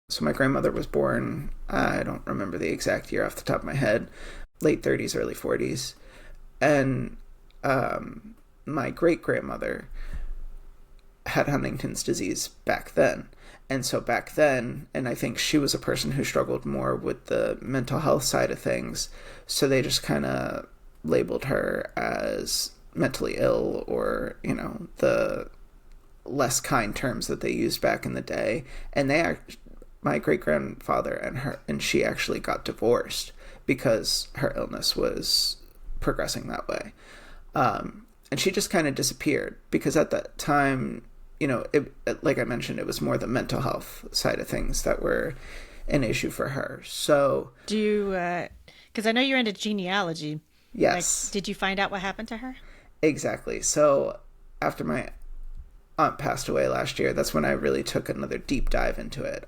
so my grandmother was born, I don't remember the exact year off the top of my head, late 30s, early 40s. And my great-grandmother had Huntington's disease back then. And so back then, and I think she was a person who struggled more with the mental health side of things, so they just kind of labeled her as mentally ill, or, the less kind terms that they used back in the day. And my great-grandfather and she actually got divorced because her illness was progressing that way. And she just kind of disappeared because at that time, like I mentioned, it was more the mental health side of things that were an issue for her. So do you, because I know you're into genealogy. Yes. Like, did you find out what happened to her? Exactly. So after my aunt passed away last year, that's when I really took another deep dive into it.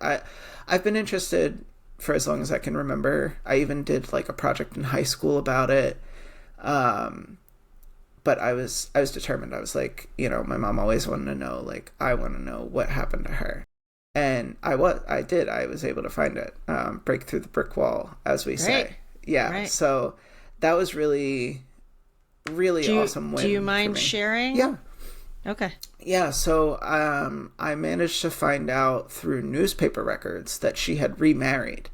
I've been interested for as long as I can remember. I even did like a project in high school about it. But I was determined. I was like, my mom always wanted to know, like, I want to know what happened to her. And I was able to find it, break through the brick wall, as we say. Yeah. Right. So that was really, really awesome win. Do you mind sharing? Yeah. Okay. Yeah. So I managed to find out through newspaper records that she had remarried.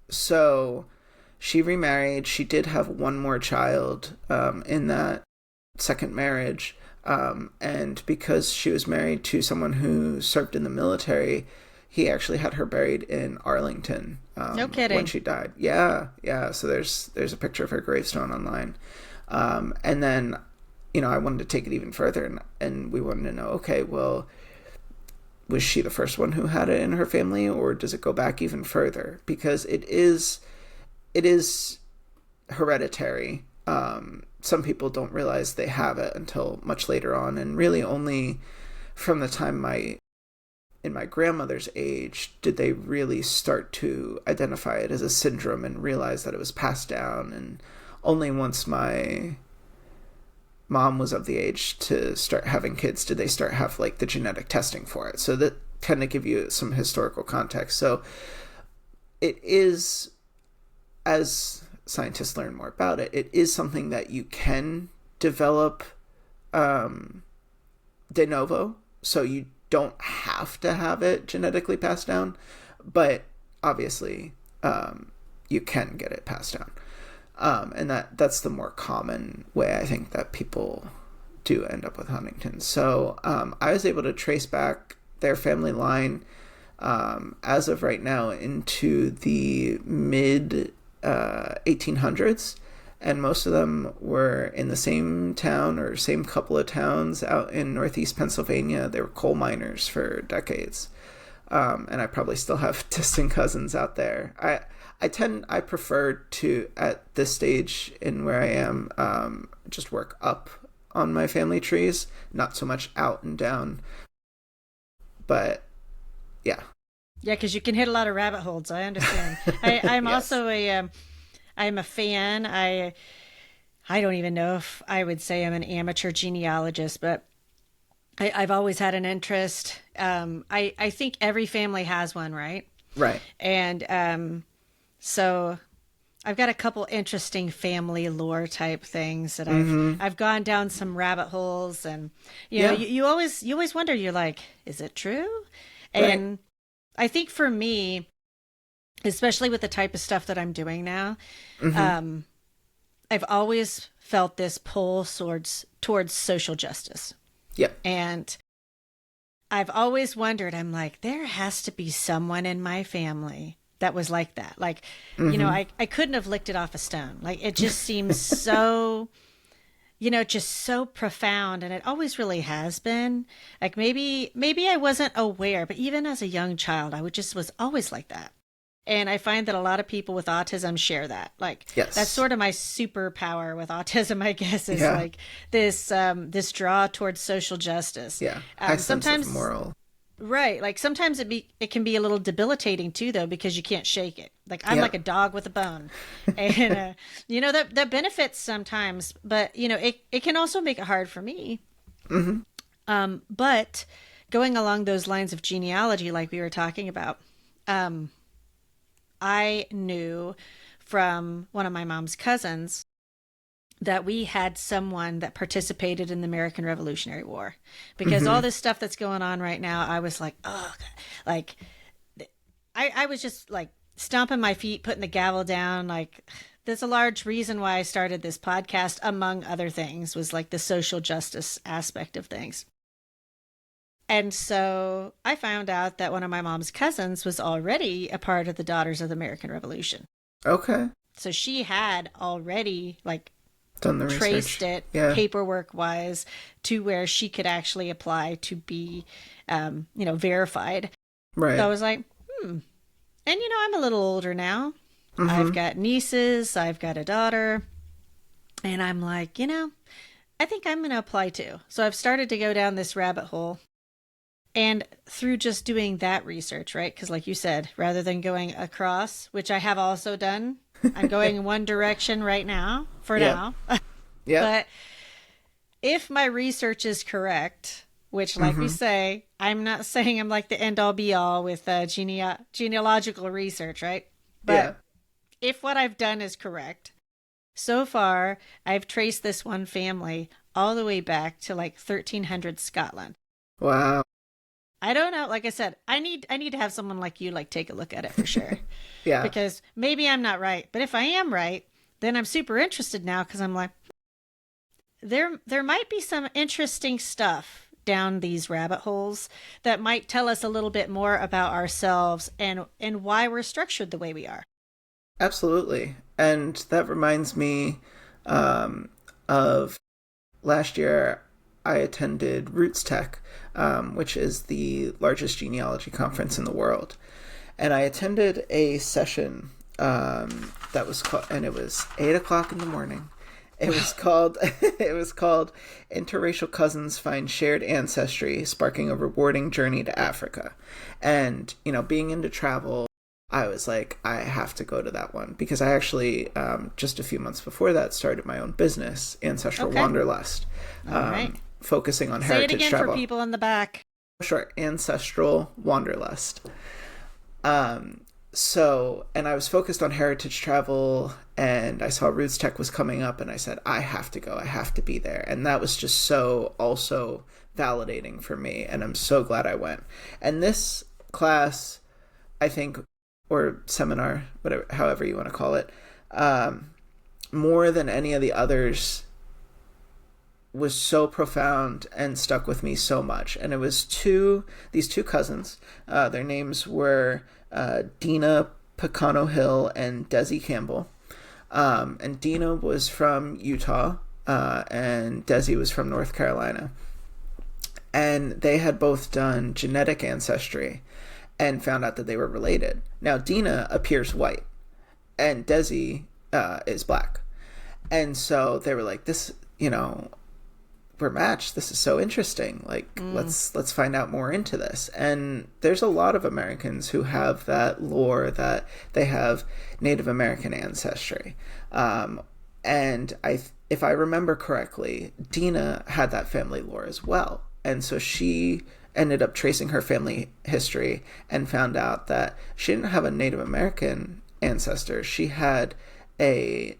So she remarried. She did have one more child in that second marriage. And because she was married to someone who served in the military, he actually had her buried in Arlington. No kidding. When she died. Yeah. So there's a picture of her gravestone online. And then, I wanted to take it even further, and we wanted to know, okay, well, was she the first one who had it in her family, or does it go back even further? Because it is hereditary. Some people don't realize they have it until much later on, and really only from the time in my grandmother's age did they really start to identify it as a syndrome and realize that it was passed down. And only once my mom was of the age to start having kids did they start have like the genetic testing for it. So that kind of give you some historical context. So it is, as scientists learn more about it, it is something that you can develop de novo. So you don't have to have it genetically passed down, but obviously you can get it passed down. And that's the more common way I think that people do end up with Huntington's. So I was able to trace back their family line as of right now into the mid 1800s, and most of them were in the same town or same couple of towns out in northeast Pennsylvania. They were coal miners for decades, and I probably still have distant cousins out there. I prefer to, at this stage in where I am, just work up on my family trees, not so much out and down. But yeah. Yeah, because you can hit a lot of rabbit holes. I understand. I'm Yes. also I'm a fan. I don't even know if I would say I'm an amateur genealogist, but I've always had an interest. I think every family has one, right? Right. And so I've got a couple interesting family lore type things that I've gone down some rabbit holes, and you always wonder, you're like, is it true? And right. I think for me, especially with the type of stuff that I'm doing now, I've always felt this pull towards social justice. Yep. And I've always wondered, I'm like, there has to be someone in my family that was like that. Like, I couldn't have licked it off a stone. Like, it just seems so, just so profound. And it always really has been. Like, maybe I wasn't aware, but even as a young child, I was always like that. And I find that a lot of people with autism share that. Like, yes. That's sort of my superpower with autism, I guess, is like this draw towards social justice. Yeah. Sometimes sense of moral. Right. Like, sometimes it can be a little debilitating too, though, because you can't shake it. Like, I'm like a dog with a bone, and that benefits sometimes, but it can also make it hard for me. But going along those lines of genealogy, like we were talking about, I knew from one of my mom's cousins that we had someone that participated in the American Revolutionary War, because all this stuff that's going on right now, I was like, oh, like I was just like stomping my feet, putting the gavel down. Like, there's a large reason why I started this podcast, among other things, was like the social justice aspect of things. And so I found out that one of my mom's cousins was already a part of the Daughters of the American Revolution. Okay. So she had already done the traced research. it paperwork wise to where she could actually apply to be, verified. Right. So I was like, And I'm a little older now. I've got nieces. I've got a daughter. And I'm like, I think I'm going to apply too. So I've started to go down this rabbit hole. And through just doing that research, right? Because like you said, rather than going across, which I have also done, I'm going in one direction right now, for Yep. now. Yep. But if my research is correct, which, like we say, I'm not saying I'm like the end all be all with genealogical research, right? Yeah. But if what I've done is correct, so far I've traced this one family all the way back to like 1300 Scotland. Wow. I don't know. Like I said, I need to have someone like you like take a look at it for sure. Yeah. Because maybe I'm not right, but if I am right, then I'm super interested now because I'm like, there might be some interesting stuff down these rabbit holes that might tell us a little bit more about ourselves and why we're structured the way we are. Absolutely. And that reminds me of last year I attended RootsTech, which is the largest genealogy conference in the world. And I attended a session that was called, and it was 8 o'clock in the morning. It was called Interracial Cousins Find Shared Ancestry, Sparking a Rewarding Journey to Africa. And, being into travel, I was like, I have to go to that one because I actually, just a few months before that, started my own business, Ancestral Wanderlust, All right. focusing on Say heritage it again travel. for people in the back. Sure, Ancestral Wanderlust. And I was focused on heritage travel, and I saw RootsTech was coming up, and I said, I have to go, I have to be there. And that was just so also validating for me, and I'm so glad I went. And this class, I think, or seminar, whatever, however you want to call it, more than any of the others, was so profound and stuck with me so much. And it was these two cousins. Their names were Dina Pecano Hill and Desi Campbell. And Dina was from Utah, and Desi was from North Carolina. And they had both done genetic ancestry and found out that they were related. Now, Dina appears white, and Desi is black. And so they were like, this, we're matched. This is so interesting. Like, let's find out more into this. And there's a lot of Americans who have that lore that they have Native American ancestry. And if I remember correctly, Dina had that family lore as well. And so she ended up tracing her family history and found out that she didn't have a Native American ancestor. She had a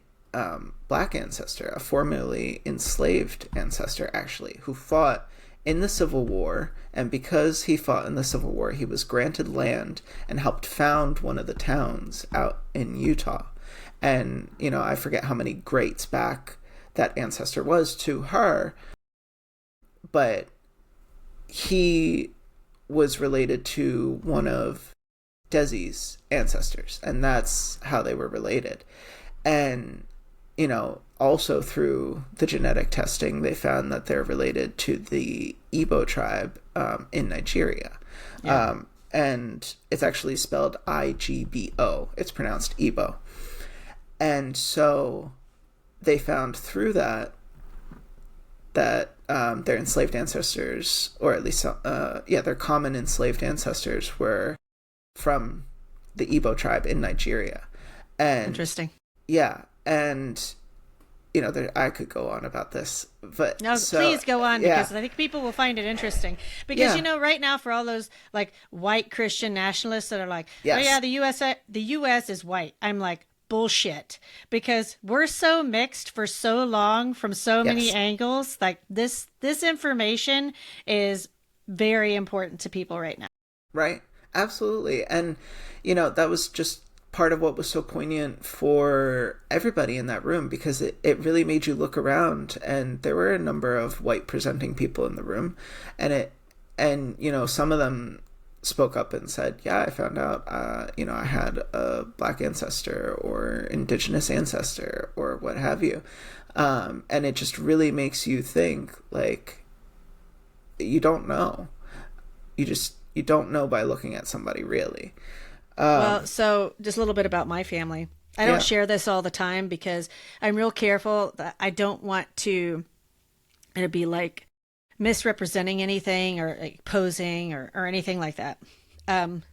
black ancestor, a formerly enslaved ancestor, actually, who fought in the Civil War. And because he fought in the Civil War, he was granted land and helped found one of the towns out in Utah. And, I forget how many greats back that ancestor was to her, but he was related to one of Desi's ancestors, and that's how they were related. And also through the genetic testing, they found that they're related to the Igbo tribe in Nigeria. Yeah. And it's actually spelled Igbo. It's pronounced Igbo. And so they found through that their enslaved ancestors, or at least, their common enslaved ancestors were from the Igbo tribe in Nigeria. And Interesting. Yeah, and I could go on about this, but no, please go on, because I think people will find it interesting. Because right now, for all those like white Christian nationalists that are like, yes. Oh yeah, the U.S. is white. I'm like, bullshit, because we're so mixed for so long from so many angles. Like this information is very important to people right now. Right, absolutely, and that was just part of what was so poignant for everybody in that room, because it really made you look around, and there were a number of white presenting people in the room, and some of them spoke up and said, yeah, I found out I had a black ancestor or indigenous ancestor or what have you, and it just really makes you think, like, you don't know, you don't know by looking at somebody, really. Well, so just a little bit about my family. I don't share this all the time because I'm real careful that I don't want to be like misrepresenting anything or like posing or anything like that.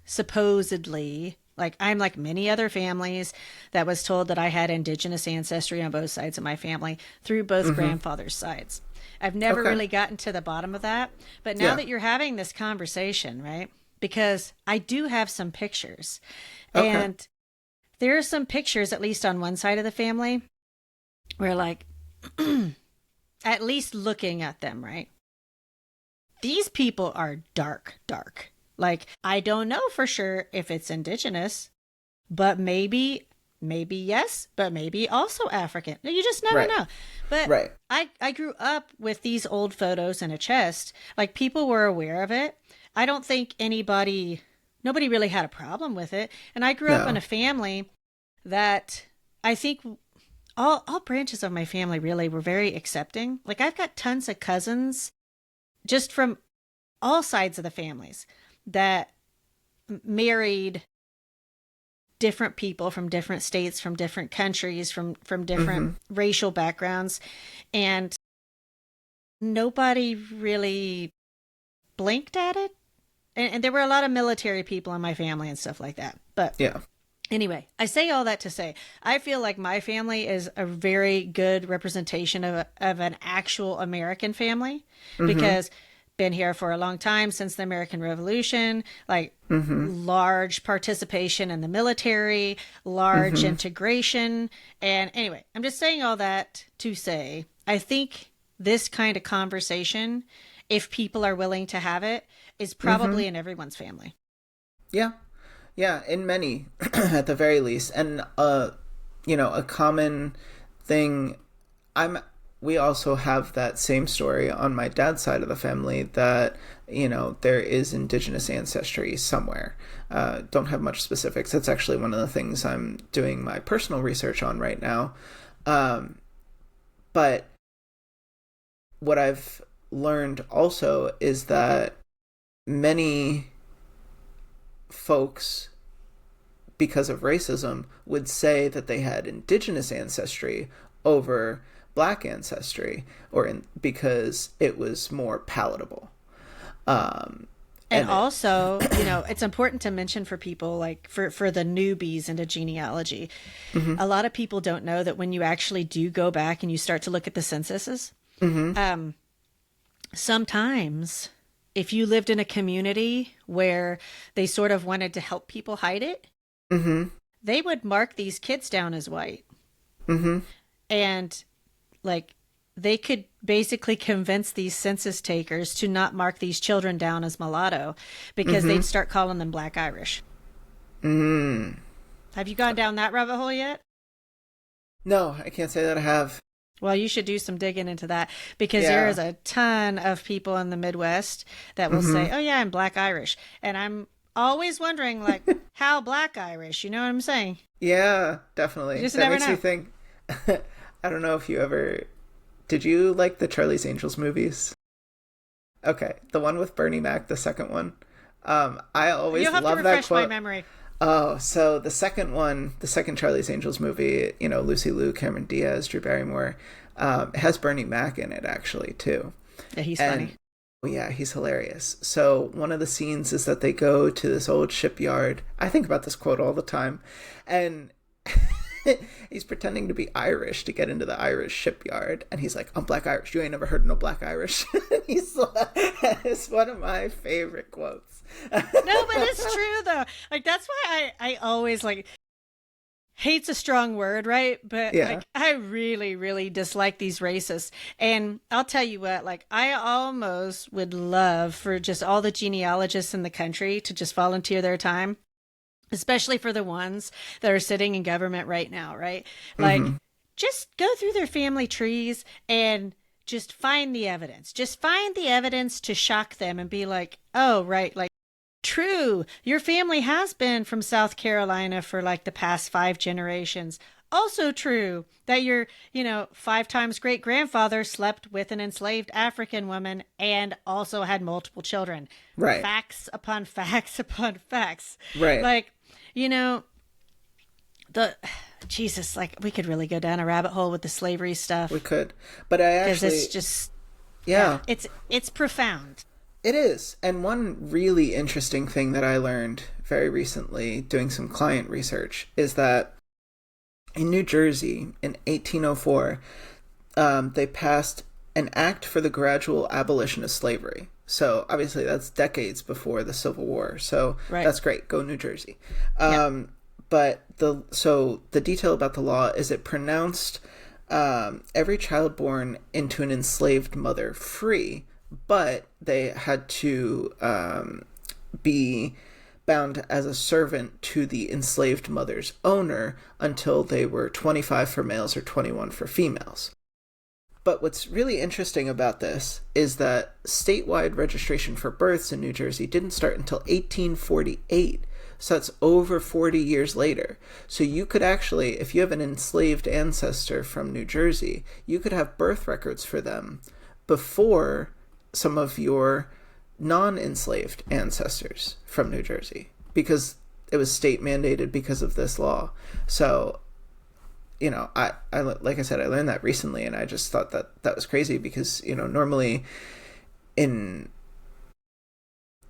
Supposedly, like I'm like many other families that was told that I had indigenous ancestry on both sides of my family through both grandfather's sides. I've never really gotten to the bottom of that. But now that you're having this conversation, right? Because I do have some pictures. And there are some pictures, at least on one side of the family, where like, at least looking at them, right? These people are dark, dark. Like, I don't know for sure if it's indigenous, but maybe yes, but maybe also African. You just never know. But I grew up with these old photos in a chest. Like, people were aware of it. I don't think nobody really had a problem with it. And I grew up in a family that I think all branches of my family really were very accepting. Like, I've got tons of cousins just from all sides of the families that married different people from different states, from different countries, from different racial backgrounds. And nobody really blinked at it. And there were a lot of military people in my family and stuff like that. But anyway, I say all that to say, I feel like my family is a very good representation of an actual American family because been here for a long time since the American Revolution, like large participation in the military, large integration. And anyway, I'm just saying all that to say, I think this kind of conversation, if people are willing to have it, is probably in everyone's family. Yeah. Yeah, in many, at the very least. And, a common thing, we also have that same story on my dad's side of the family that, there is indigenous ancestry somewhere. Don't have much specifics. That's actually one of the things I'm doing my personal research on right now. But what I've learned also is that many folks, because of racism, would say that they had indigenous ancestry over Black ancestry, because it was more palatable. And also, it's important to mention for people, like for the newbies into genealogy, a lot of people don't know that when you actually do go back and you start to look at the censuses, sometimes if you lived in a community where they sort of wanted to help people hide it, they would mark these kids down as white. And like, they could basically convince these census takers to not mark these children down as mulatto because they'd start calling them Black Irish. Have you gone down that rabbit hole yet? No, I can't say that I have. Well, you should do some digging into that because there is a ton of people in the Midwest that will say, oh yeah, I'm Black Irish. And I'm always wondering, like, how Black Irish? You know what I'm saying? Yeah, definitely. You just that never makes know. me think. I don't know if you ever. Did you like the Charlie's Angels movies? Okay, the one with Bernie Mac, the second one. I always You'll have love to that refresh quote. my memory. Oh, so the second Charlie's Angels movie, Lucy Liu, Cameron Diaz, Drew Barrymore, it has Bernie Mac in it actually too. Yeah, he's funny. Oh yeah, he's hilarious. So one of the scenes is that they go to this old shipyard. I think about this quote all the time, and he's pretending to be Irish to get into the Irish shipyard, and he's like, "I'm Black Irish. You ain't never heard of no Black Irish." He's like, it's one of my favorite quotes. No, but it's true though. Like, that's why I always like. Hate's a strong word, right? But like, I really, really dislike these racists. And I'll tell you what, like, I almost would love for just all the genealogists in the country to just volunteer their time, especially for the ones that are sitting in government right now, right? Like, just go through their family trees and just find the evidence. Just find the evidence to shock them and be like, oh, right, like, true, your family has been from South Carolina for like the past 5 generations. Also true that your, 5 times great grandfather slept with an enslaved African woman and also had multiple children. Right. Facts upon facts upon facts. Right. Like, Jesus, like, we could really go down a rabbit hole with the slavery stuff. We could, but I actually, it's just Yeah. It's profound. It is. And one really interesting thing that I learned very recently doing some client research is that in New Jersey in 1804, they passed an act for the gradual abolition of slavery. So obviously that's decades before the Civil War. So that's great. Go New Jersey. But the detail about the law is it pronounced every child born into an enslaved mother free, but they had to be bound as a servant to the enslaved mother's owner until they were 25 for males or 21 for females. But what's really interesting about this is that statewide registration for births in New Jersey didn't start until 1848. So that's over 40 years later. So you could actually, if you have an enslaved ancestor from New Jersey, you could have birth records for them before some of your non-enslaved ancestors from New Jersey, because it was state mandated because of this law. So, you know, I like I said, I learned that recently, and I just thought that was crazy because, you know, normally in,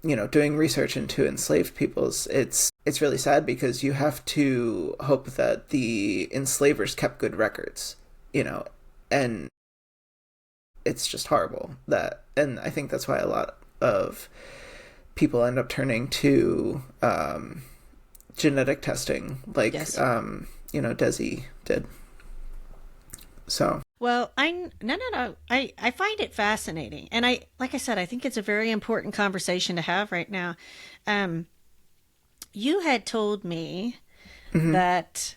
you know, doing research into enslaved peoples, it's really sad because you have to hope that the enslavers kept good records, you know, and it's just horrible and I think that's why a lot of people end up turning to genetic testing, like you know, Desi did. So well, I find it fascinating, and like I said, I think it's a very important conversation to have right now. You had told me that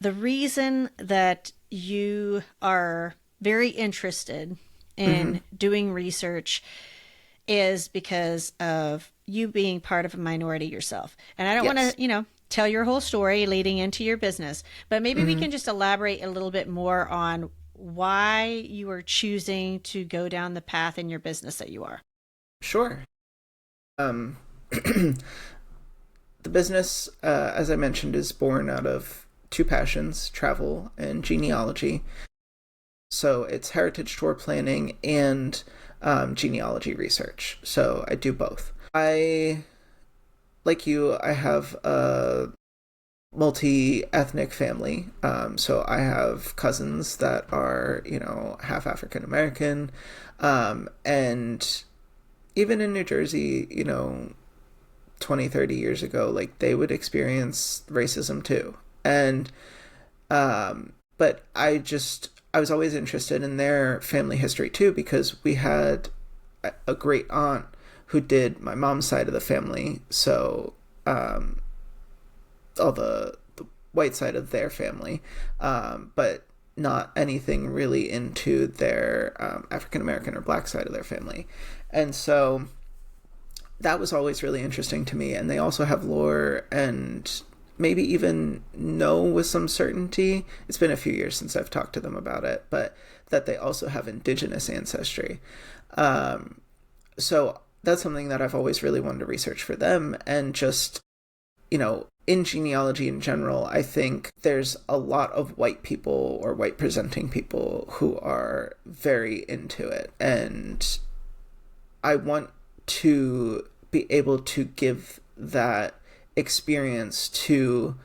the reason that you are very interested in doing research is because of you being part of a minority yourself. And I don't want to, you know, tell your whole story leading into your business, but maybe we can just elaborate a little bit more on why you are choosing to go down the path in your business that you are. Sure. The business, as I mentioned, is born out of two passions, travel and genealogy. So it's heritage tour planning and genealogy research. So I do both. Like you, I have a multi-ethnic family. So I have cousins that are, you know, half African American. And even in New Jersey, you know, 20, 30 years ago, like they would experience racism too. And, but I was always interested in their family history too, because we had a great aunt who did my mom's side of the family. So, all the white side of their family, but not anything really into their African-American or black side of their family. And so that was always really interesting to me. And they also have lore and maybe even know with some certainty, it's been a few years since I've talked to them about it, but that they also have indigenous ancestry. So that's something that I've always really wanted to research for them. And just, you know, in genealogy in general, I think there's a lot of white people or white presenting people who are very into it. And I want to be able to give that experience to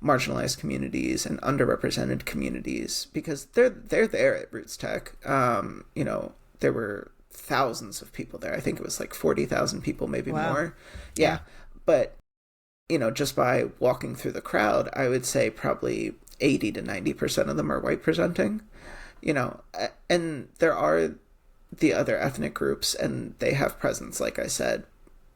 marginalized communities and underrepresented communities, because they're there at RootsTech. You know, there were thousands of people there. I think it was like 40,000 people, maybe more. Yeah. But, you know, just by walking through the crowd, I would say probably 80 to 90% of them are white presenting, you know, and there are the other ethnic groups and they have presence, like I said,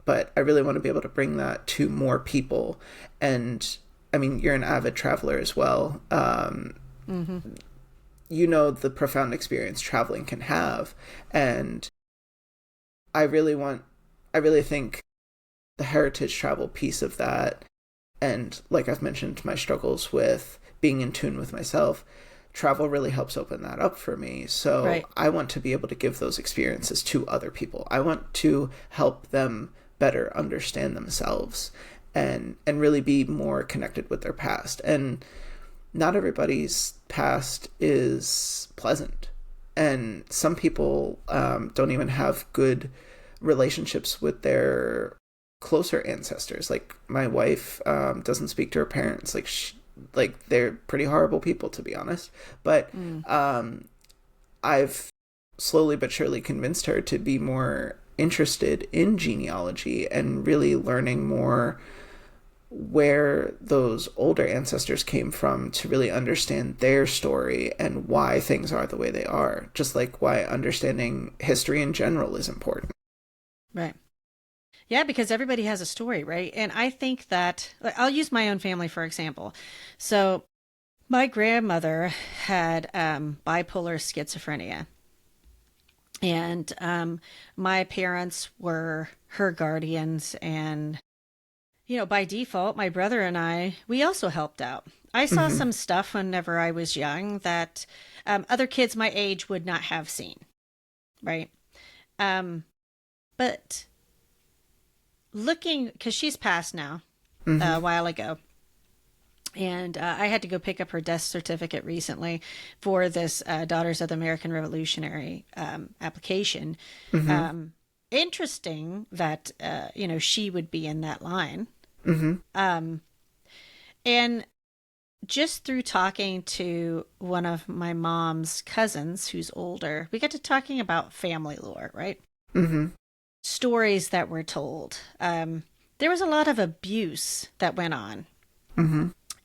but I really want to be able to bring that to more people. And I mean, you're an avid traveler as well. You know, the profound experience traveling can have. And I really think the heritage travel piece of that, and like I've mentioned, my struggles with being in tune with myself, travel really helps open that up for me. So I want to be able to give those experiences to other people. I want to help them better understand themselves and really be more connected with their past. And not everybody's past is pleasant. And some people don't even have good relationships with their closer ancestors. Like my wife doesn't speak to her parents. Like they're pretty horrible people, to be honest. But I've slowly but surely convinced her to be more interested in genealogy and really learning more where those older ancestors came from, to really understand their story and why things are the way they are, just like why understanding history in general is important. Right. Yeah, because everybody has a story, right? And I think that, I'll use my own family, for example. So my grandmother had bipolar schizophrenia. And my parents were her guardians. And, you know, by default, my brother and I, we also helped out. I saw some stuff whenever I was young that other kids my age would not have seen, right? But looking, because she's passed now a while ago, and I had to go pick up her death certificate recently for this Daughters of the American Revolutionary application. Interesting that, you know, she would be in that line. And just through talking to one of my mom's cousins who's older, we got to talking about family lore, right? Stories that were told. There was a lot of abuse that went on.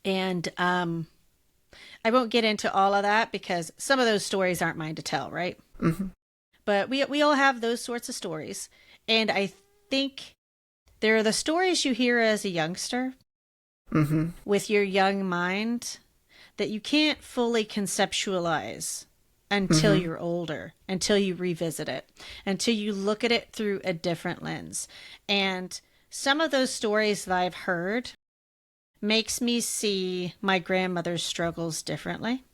And I won't get into all of that because some of those stories aren't mine to tell, right? But we all have those sorts of stories. And I think there are the stories you hear as a youngster with your young mind that you can't fully conceptualize until you're older, until you revisit it, until you look at it through a different lens. And some of those stories that I've heard makes me see my grandmother's struggles differently.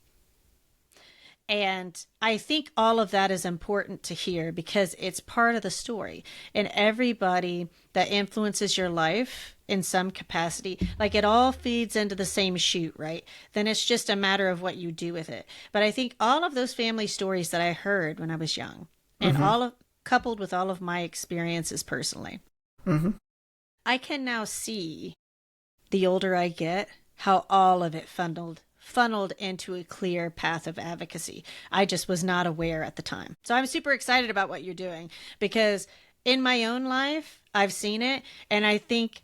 And I think all of that is important to hear because it's part of the story. And everybody that influences your life in some capacity, like it all feeds into the same chute, right? Then it's just a matter of what you do with it. But I think all of those family stories that I heard when I was young, and coupled with all of my experiences personally, I can now see, the older I get, how all of it funneled into a clear path of advocacy. I just was not aware at the time. So I'm super excited about what you're doing because in my own life, I've seen it. And I think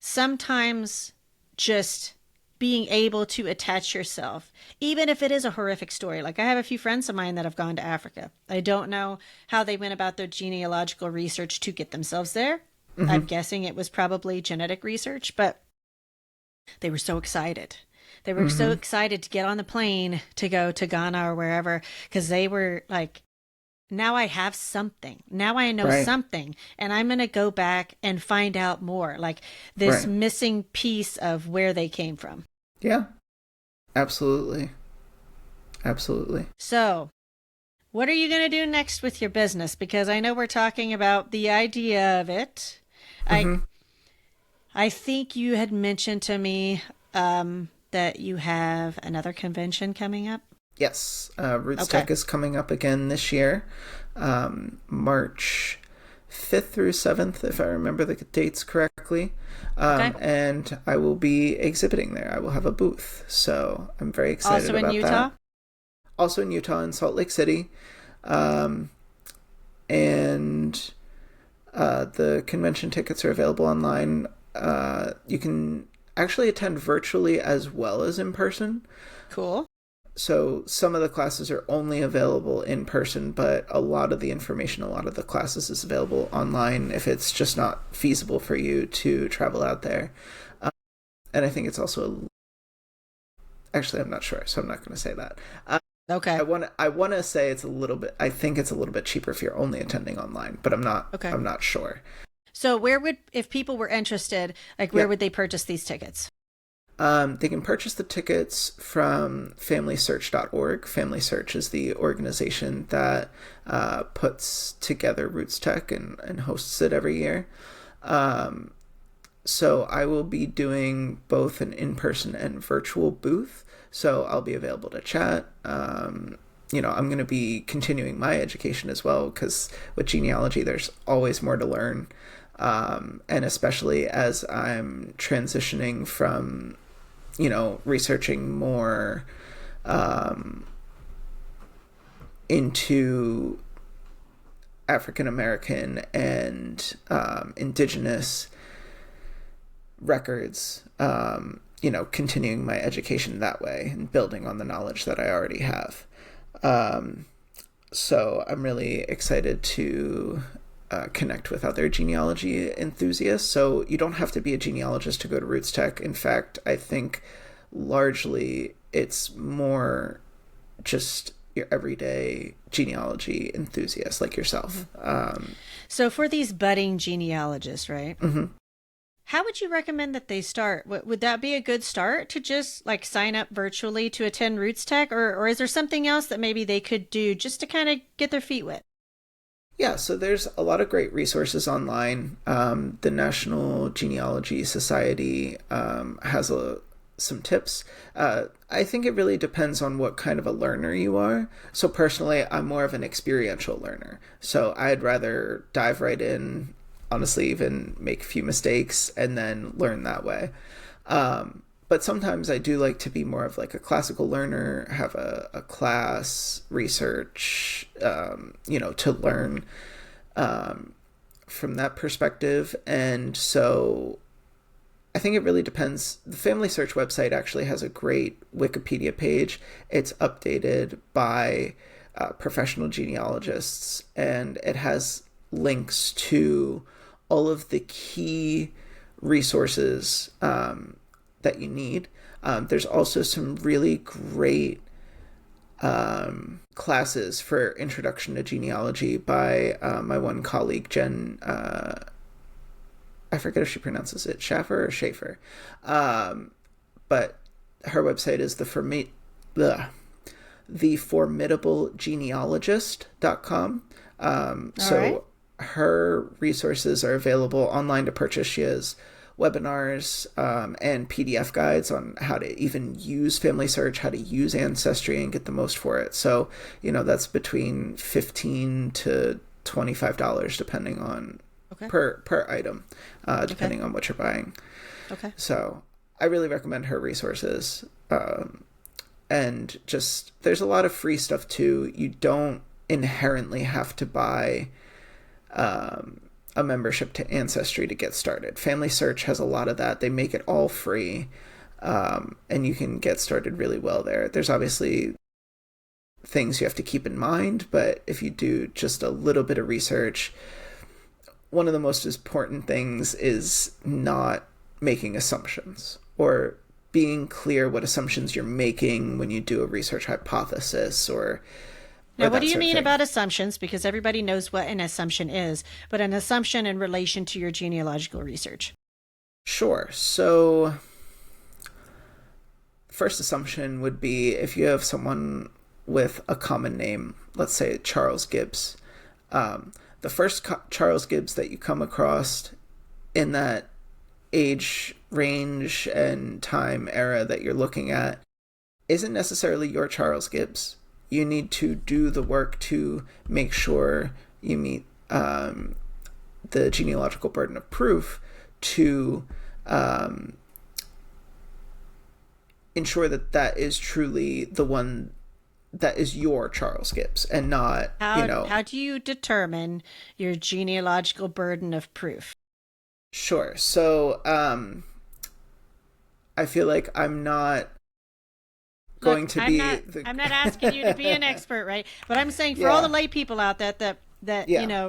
sometimes just being able to attach yourself, even if it is a horrific story. Like I have a few friends of mine that have gone to Africa. I don't know how they went about their genealogical research to get themselves there. I'm guessing it was probably genetic research, but they were so excited. They were so excited to get on the plane to go to Ghana or wherever, because they were like, now I have something. Now I know something, and I'm going to go back and find out more, like this missing piece of where they came from. Yeah, absolutely. Absolutely. So what are you going to do next with your business? Because I know we're talking about the idea of it. I think you had mentioned to me that you have another convention coming up. Yes. RootsTech is coming up again this year, March 5th through 7th, if I remember the dates correctly. And I will be exhibiting there. I will have a booth. So I'm very excited about that. Also in Utah? Also in Utah, in Salt Lake City. And the convention tickets are available online. You can actually attend virtually as well as in person. Cool. So some of the classes are only available in person, but a lot of the information, a lot of the classes is available online if it's just not feasible for you to travel out there. And I think it's also... Actually, I'm not sure, so I'm not going to say that. Okay. I want to say it's a little bit... I think it's a little bit cheaper if you're only attending online, but I'm not. I'm not sure. So where would, if people were interested, like where would they purchase these tickets? They can purchase the tickets from FamilySearch.org. Family Search is the organization that puts together RootsTech and hosts it every year. So I will be doing both an in-person and virtual booth. So I'll be available to chat. I'm going to be continuing my education as well, because with genealogy, there's always more to learn. And especially as I'm transitioning from, researching more into African American and indigenous records, continuing my education that way and building on the knowledge that I already have. So I'm really excited to connect with other genealogy enthusiasts. So you don't have to be a genealogist to go to RootsTech. In fact, I think largely it's more just your everyday genealogy enthusiast like yourself. So for these budding genealogists, right? Mm-hmm. How would you recommend that they start? Would that be a good start to just like sign up virtually to attend RootsTech, or is there something else that maybe they could do just to kind of get their feet wet? Yeah, so there's a lot of great resources online. The National Genealogy Society has some tips. I think it really depends on what kind of a learner you are. So personally, I'm more of an experiential learner. So I'd rather dive right in, honestly, even make a few mistakes and then learn that way. But sometimes I do like to be more of like a classical learner, have a class, research, to learn from that perspective. And so I think it really depends. The Family Search website actually has a great Wikipedia page. It's updated by professional genealogists, and it has links to all of the key resources that you need. There's also some really great classes for Introduction to Genealogy by my one colleague, Jen. I forget if she pronounces it Schaffer or Schaefer. But her website is theformidablegenealogist.com. So right. Her resources are available online to purchase. She has webinars and PDF guides on how to even use Family Search, how to use Ancestry and get the most for it. So, that's between $15 to $25 depending on per item, depending on what you're buying. Okay. So I really recommend her resources. And just, there's a lot of free stuff too. You don't inherently have to buy a membership to Ancestry to get started. Family Search has a lot of that. They make it all free, and you can get started really well there. There's obviously things you have to keep in mind, but if you do just a little bit of research, one of the most important things is not making assumptions, or being clear what assumptions you're making when you do a research hypothesis or Now, what do you mean about assumptions? Because everybody knows what an assumption is, but an assumption in relation to your genealogical research. Sure. So, first assumption would be if you have someone with a common name, let's say Charles Gibbs. The first Charles Gibbs that you come across in that age range and time era that you're looking at isn't necessarily your Charles Gibbs. You need to do the work to make sure you meet the genealogical burden of proof to ensure that that is truly the one that is your Charles Gibbs and not, How do you determine your genealogical burden of proof? Sure. So I feel like I'm not going to be... I'm not asking you to be an expert, right? But I'm saying for all the lay people out there that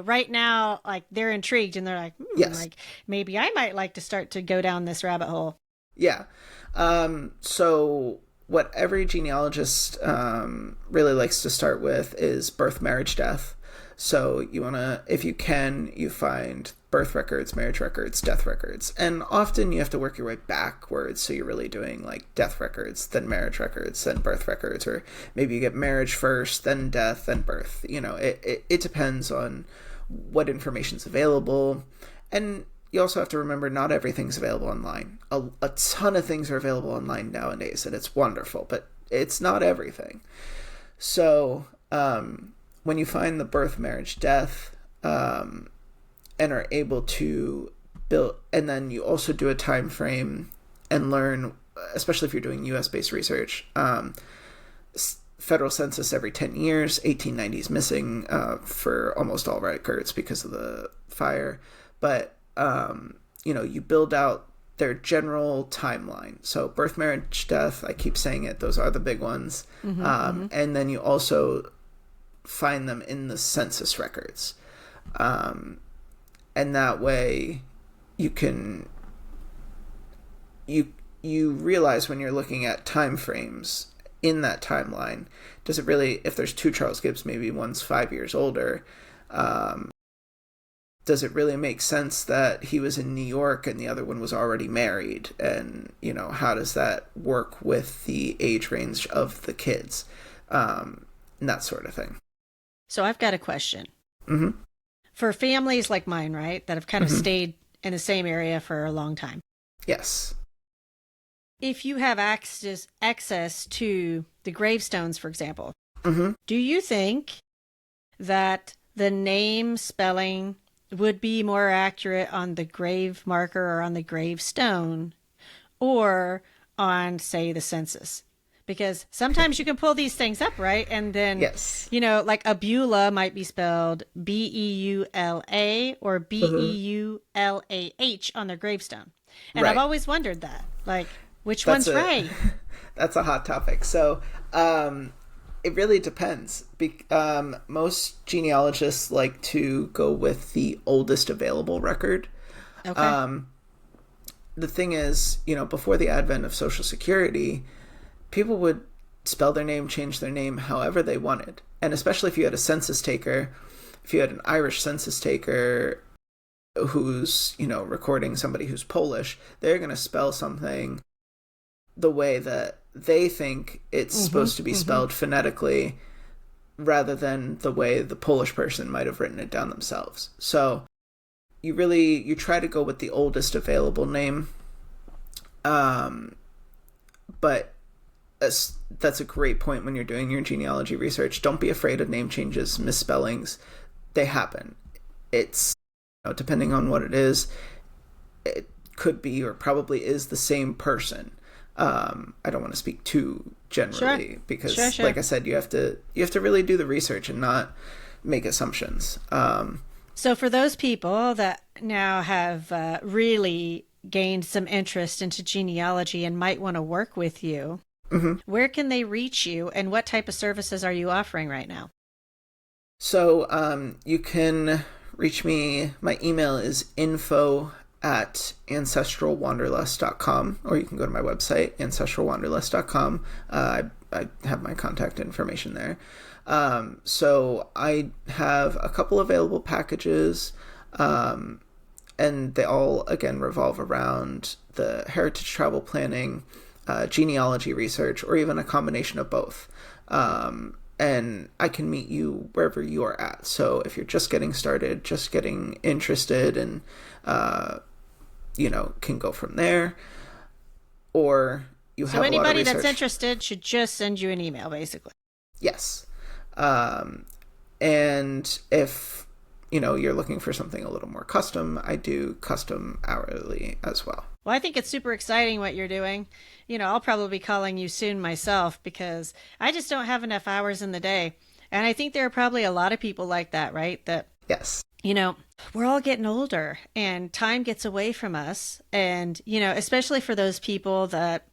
right now, like, they're intrigued and they're like, like, maybe I might like to start to go down this rabbit hole. Yeah. So what every genealogist really likes to start with is birth, marriage, death. So you want to, if you can, you find birth records, marriage records, death records. And often you have to work your way backwards. So you're really doing like death records, then marriage records, then birth records, or maybe you get marriage first, then death, then birth. It depends on what information's available. And you also have to remember not everything's available online. A ton of things are available online nowadays, and it's wonderful, but it's not everything. So when you find the birth, marriage, death, and are able to build, and then you also do a time frame and learn, especially if you're doing US based research, federal census every 10 years, 1890s missing for almost all records because of the fire. But, you build out their general timeline. So birth, marriage, death, I keep saying it, those are the big ones. And then you also find them in the census records. And that way you can, you realize when you're looking at time frames in that timeline, does it really, if there's two Charles Gibbs, maybe one's 5 years older, does it really make sense that he was in New York and the other one was already married? And, how does that work with the age range of the kids? And that sort of thing. So I've got a question. For families like mine, right, that have kind of stayed in the same area for a long time. Yes. If you have access to the gravestones, for example, do you think that the name spelling would be more accurate on the grave marker or on the gravestone or on, say, the census? Because sometimes you can pull these things up, right? And then, yes, like a Beulah might be spelled Beula or Beulah on their gravestone. And right. I've always wondered that, like, which one's right? That's a hot topic. So it really depends. Most genealogists like to go with the oldest available record. Okay. The thing is, before the advent of Social Security, people would spell their name, change their name however they wanted. And especially if you had a census taker, if you had an Irish census taker who's, recording somebody who's Polish, they're going to spell something the way that they think it's supposed to be spelled phonetically rather than the way the Polish person might have written it down themselves. So you try to go with the oldest available name. But that's a great point when you're doing your genealogy research. Don't be afraid of name changes, misspellings. They happen. It's, depending on what it is, it could be or probably is the same person. I don't want to speak too generally because, like I said, you have to really do the research and not make assumptions. So for those people that now have really gained some interest into genealogy and might want to work with you, where can they reach you and what type of services are you offering right now? So you can reach me. My email is info@ancestralwanderlust.com, or you can go to my website, ancestralwanderlust.com. I have my contact information there. So I have a couple available packages, and they all, again, revolve around the heritage travel planning, genealogy research, or even a combination of both. And I can meet you wherever you are at. So if you're just getting started, just getting interested, and can go from there. Or you have a lot of research. So anybody that's interested should just send you an email, basically. Yes. And if you're looking for something a little more custom, I do custom hourly as well. Well, I think it's super exciting what you're doing. I'll probably be calling you soon myself because I just don't have enough hours in the day. And I think there are probably a lot of people like that, right? That, yes, we're all getting older and time gets away from us. And, especially for those people that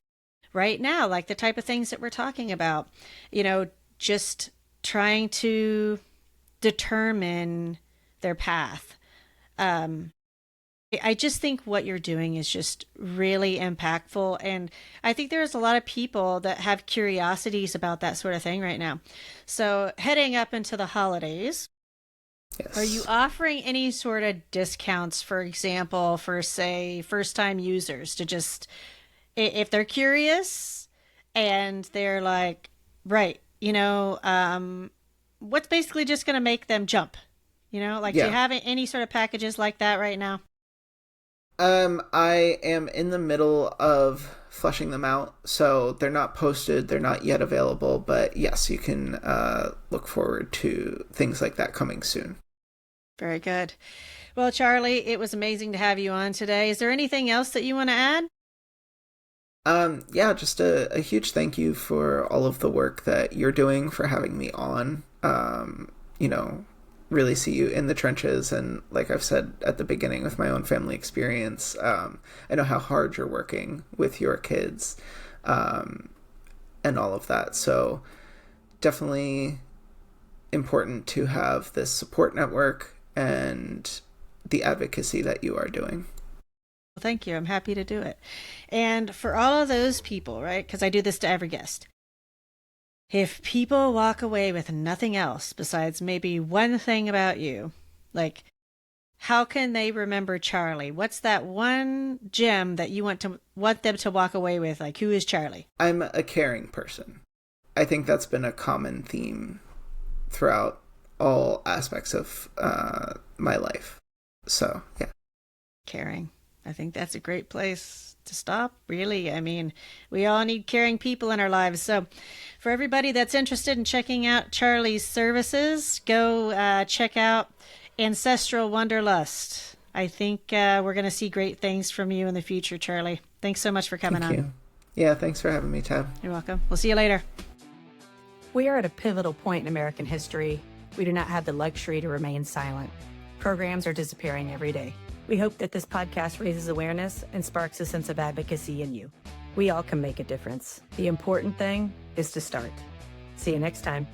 right now, like the type of things that we're talking about, just trying to determine their path. I just think what you're doing is just really impactful. And I think there's a lot of people that have curiosities about that sort of thing right now. So heading up into the holidays, yes, are you offering any sort of discounts, for example, for, say, first-time users to just, if they're curious and they're like, right, what's basically just going to make them jump? Do you have any sort of packages like that right now? I am in the middle of fleshing them out. So they're not posted, they're not yet available, but yes, you can look forward to things like that coming soon. Very good. Well, Charlie, it was amazing to have you on today. Is there anything else that you want to add? Yeah, just a huge thank you for all of the work that you're doing, for having me on. Really see you in the trenches. And like I've said at the beginning with my own family experience, I know how hard you're working with your kids and all of that. So definitely important to have this support network and the advocacy that you are doing. Well, thank you. I'm happy to do it. And for all of those people, right, because I do this to every guest, if people walk away with nothing else besides maybe one thing about you, like, how can they remember Charlie? What's that one gem that you want them to walk away with? Like, who is Charlie? I'm a caring person. I think that's been a common theme throughout all aspects of my life. So, yeah. Caring. I think that's a great place to stop, really. I mean, we all need caring people in our lives. So for everybody that's interested in checking out Charlie's services, go check out Ancestral Wanderlust. I think we're going to see great things from you in the future, Charlie. Thanks so much for coming on. Thank you. Yeah, thanks for having me, Tab. You're welcome. We'll see you later. We are at a pivotal point in American history. We do not have the luxury to remain silent. Programs are disappearing every day. We hope that this podcast raises awareness and sparks a sense of advocacy in you. We all can make a difference. The important thing is to start. See you next time.